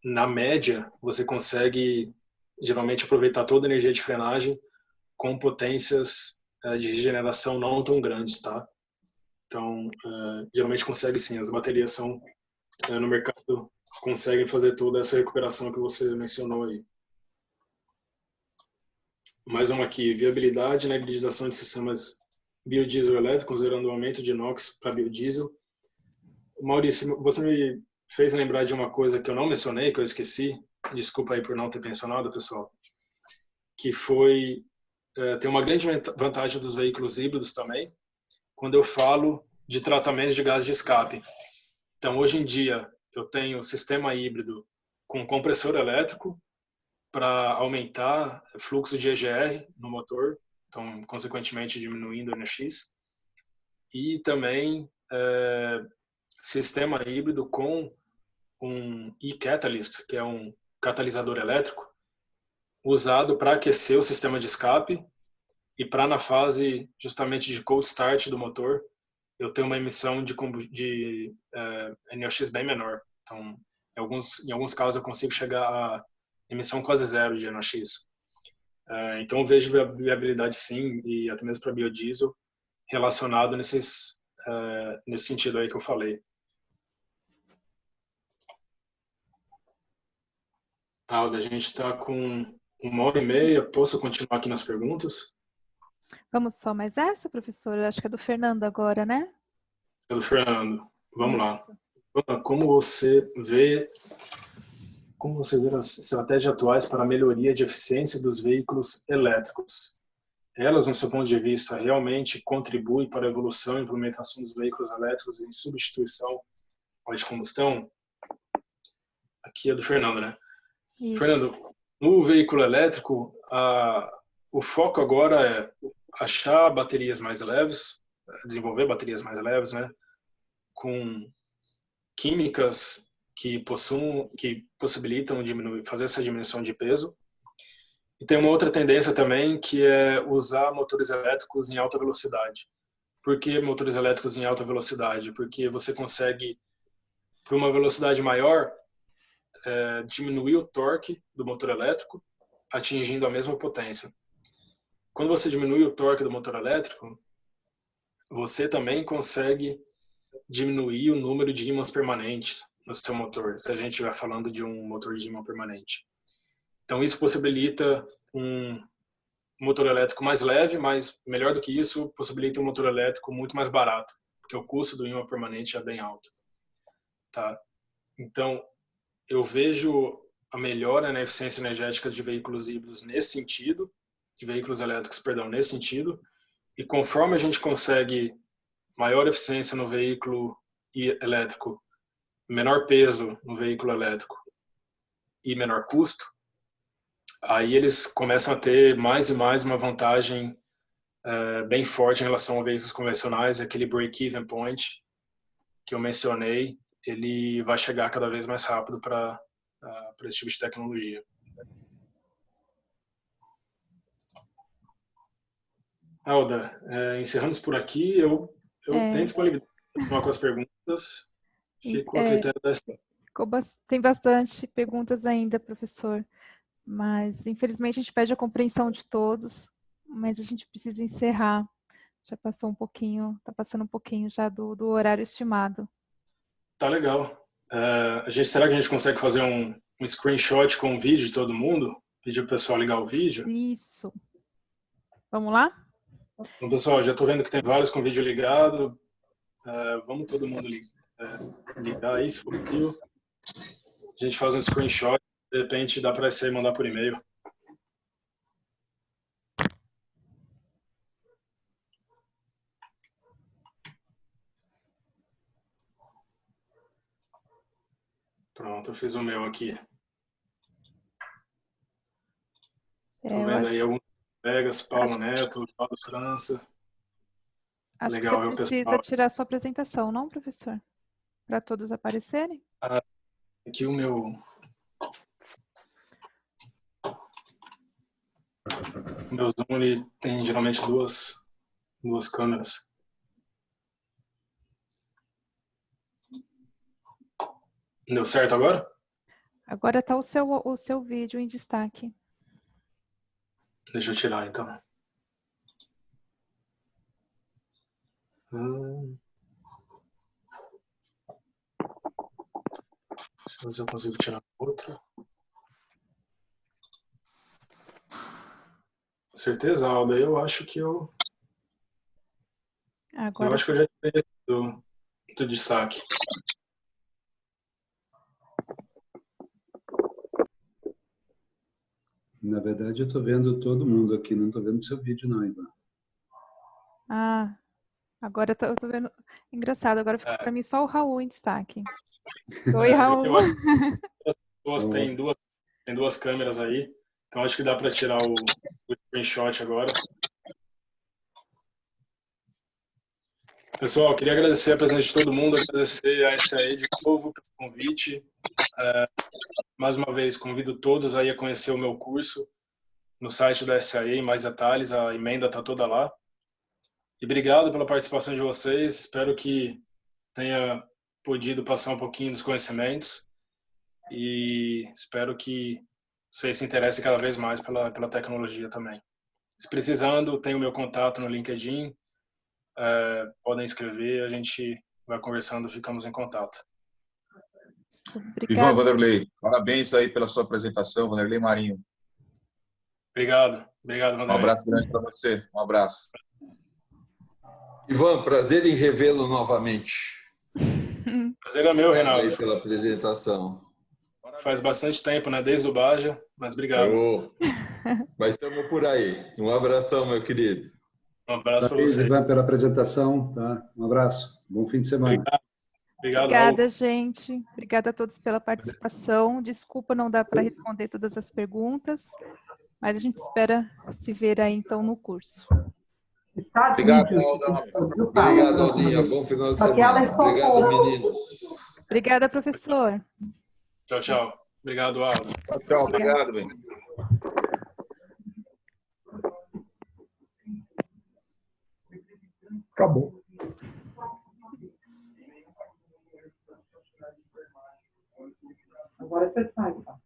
na média, você consegue geralmente aproveitar toda a energia de frenagem com potências de regeneração não tão grandes, tá? Então, geralmente consegue sim. As baterias são, no mercado, conseguem fazer toda essa recuperação que você mencionou aí. Mais uma aqui, viabilidade na hibridização de sistemas biodiesel elétrico, considerando o aumento de NOx para biodiesel. Maurício, você me fez lembrar de uma coisa que eu não mencionei, que eu esqueci, desculpa aí por não ter mencionado, pessoal, que foi, tem uma grande vantagem dos veículos híbridos também, quando eu falo de tratamentos de gás de escape. Então, hoje em dia, eu tenho sistema híbrido com compressor elétrico para aumentar o fluxo de EGR no motor, então, consequentemente, diminuindo o NX. E também sistema híbrido com um e-catalyst, que é um catalisador elétrico, usado para aquecer o sistema de escape e para, na fase justamente de cold start do motor, eu tenho uma emissão de NOx bem menor. Então, Em alguns casos eu consigo chegar a emissão quase zero de NOx. Então eu vejo viabilidade sim, e até mesmo para biodiesel, relacionado nesse sentido aí que eu falei. Alda, a gente está com 1h30, posso continuar aqui nas perguntas? Vamos só mais essa, professora? Acho que é do Fernando agora, né? Pelo Fernando. Vamos lá. Como você vê as estratégias atuais para a melhoria de eficiência dos veículos elétricos? Elas, no seu ponto de vista, realmente contribuem para a evolução e implementação dos veículos elétricos em substituição ao de combustão? Aqui é do Fernando, né? Isso. Fernando, no veículo elétrico, o foco agora é achar baterias mais leves, desenvolver baterias mais leves, né? Com químicas que possibilitam fazer essa diminuição de peso. E tem uma outra tendência também, que é usar motores elétricos em alta velocidade. Por que motores elétricos em alta velocidade? Porque você consegue, por uma velocidade maior, diminuir o torque do motor elétrico, atingindo a mesma potência. Quando você diminui o torque do motor elétrico, você também consegue diminuir o número de ímãs permanentes no seu motor, se a gente estiver falando de um motor de ímã permanente. Então, isso possibilita um motor elétrico mais leve, mas melhor do que isso, possibilita um motor elétrico muito mais barato, porque o custo do ímã permanente é bem alto. Tá? Então, eu vejo a melhora na eficiência energética de veículos híbridos nesse sentido, de veículos elétricos, perdão, nesse sentido, e conforme a gente consegue maior eficiência no veículo elétrico, menor peso no veículo elétrico e menor custo, aí eles começam a ter mais e mais uma vantagem bem forte em relação a veículos convencionais. Aquele break-even point que eu mencionei, ele vai chegar cada vez mais rápido para esse tipo de tecnologia. Alda, encerramos por aqui. Eu tenho disponibilidade para continuar com as perguntas. Fico a critério da Tem bastante perguntas ainda, professor, mas infelizmente a gente pede a compreensão de todos, mas a gente precisa encerrar. Já passou um pouquinho, está passando um pouquinho já do horário estimado. Tá legal. Será que a gente consegue fazer um screenshot com o vídeo de todo mundo? Pedir para o pessoal ligar o vídeo? Isso. Vamos lá? Então, pessoal, já estou vendo que tem vários com vídeo ligado. Vamos todo mundo ligar aí, se for possível. A gente faz um screenshot, de repente dá para você mandar por e-mail. Pronto, eu fiz o meu aqui. Estou vendo aí alguns colegas, Paulo Neto, Paulo França. Acho Legal, que você precisa tirar sua apresentação, não, professor? Para todos aparecerem? Aqui o meu Zoom, ele tem geralmente duas câmeras. Deu certo agora? Agora está o seu vídeo em destaque. Deixa eu tirar, então. Deixa eu ver se eu consigo tirar outra. Certeza, Alda? Eu acho que eu já tirei do destaque. Na verdade, eu estou vendo todo mundo aqui, não estou vendo seu vídeo não, Ivan. Agora eu estou vendo. Engraçado, agora ficou para mim só o Raul em destaque. Oi, Raul. Eu acho que as pessoas têm duas câmeras aí, então acho que dá para tirar o screenshot agora. Pessoal, queria agradecer a presença de todo mundo, agradecer a SAE de novo pelo convite. Mais uma vez, convido todos aí a conhecer o meu curso no site da SAE, em mais detalhes, a emenda está toda lá. E obrigado pela participação de vocês, espero que tenha podido passar um pouquinho dos conhecimentos. e espero que vocês se interessem cada vez mais pela tecnologia também. Se precisando, tem o meu contato no LinkedIn, podem escrever, a gente vai conversando, ficamos em contato. Ivan, Obrigada. Vanderlei, parabéns aí pela sua apresentação, Vanderlei Marinho. Obrigado, Um Vanderlei. abraço grande para você, um abraço. Ivan, prazer em revê-lo novamente. Prazer é meu, Reinaldo. Parabéns pela apresentação. Faz bastante tempo, né? Desde o Baja, mas obrigado. Mas estamos por aí. Um abração, meu querido. Um abraço para Parabéns, você. Ivan, pela apresentação. Tá? Um abraço. Bom fim de semana. Obrigado, Obrigada, Raul. gente. Obrigada a todos pela participação. Desculpa não dar para responder todas as perguntas, mas a gente espera se ver aí, então, no curso. Obrigado, Alda. Obrigado, Aldinha. Bom final de semana. Obrigado, meninos. Obrigada, professor. Tchau, tchau. Obrigado, Aldo. Tchau, obrigado, bem. Acabou. Agora você sai, tá?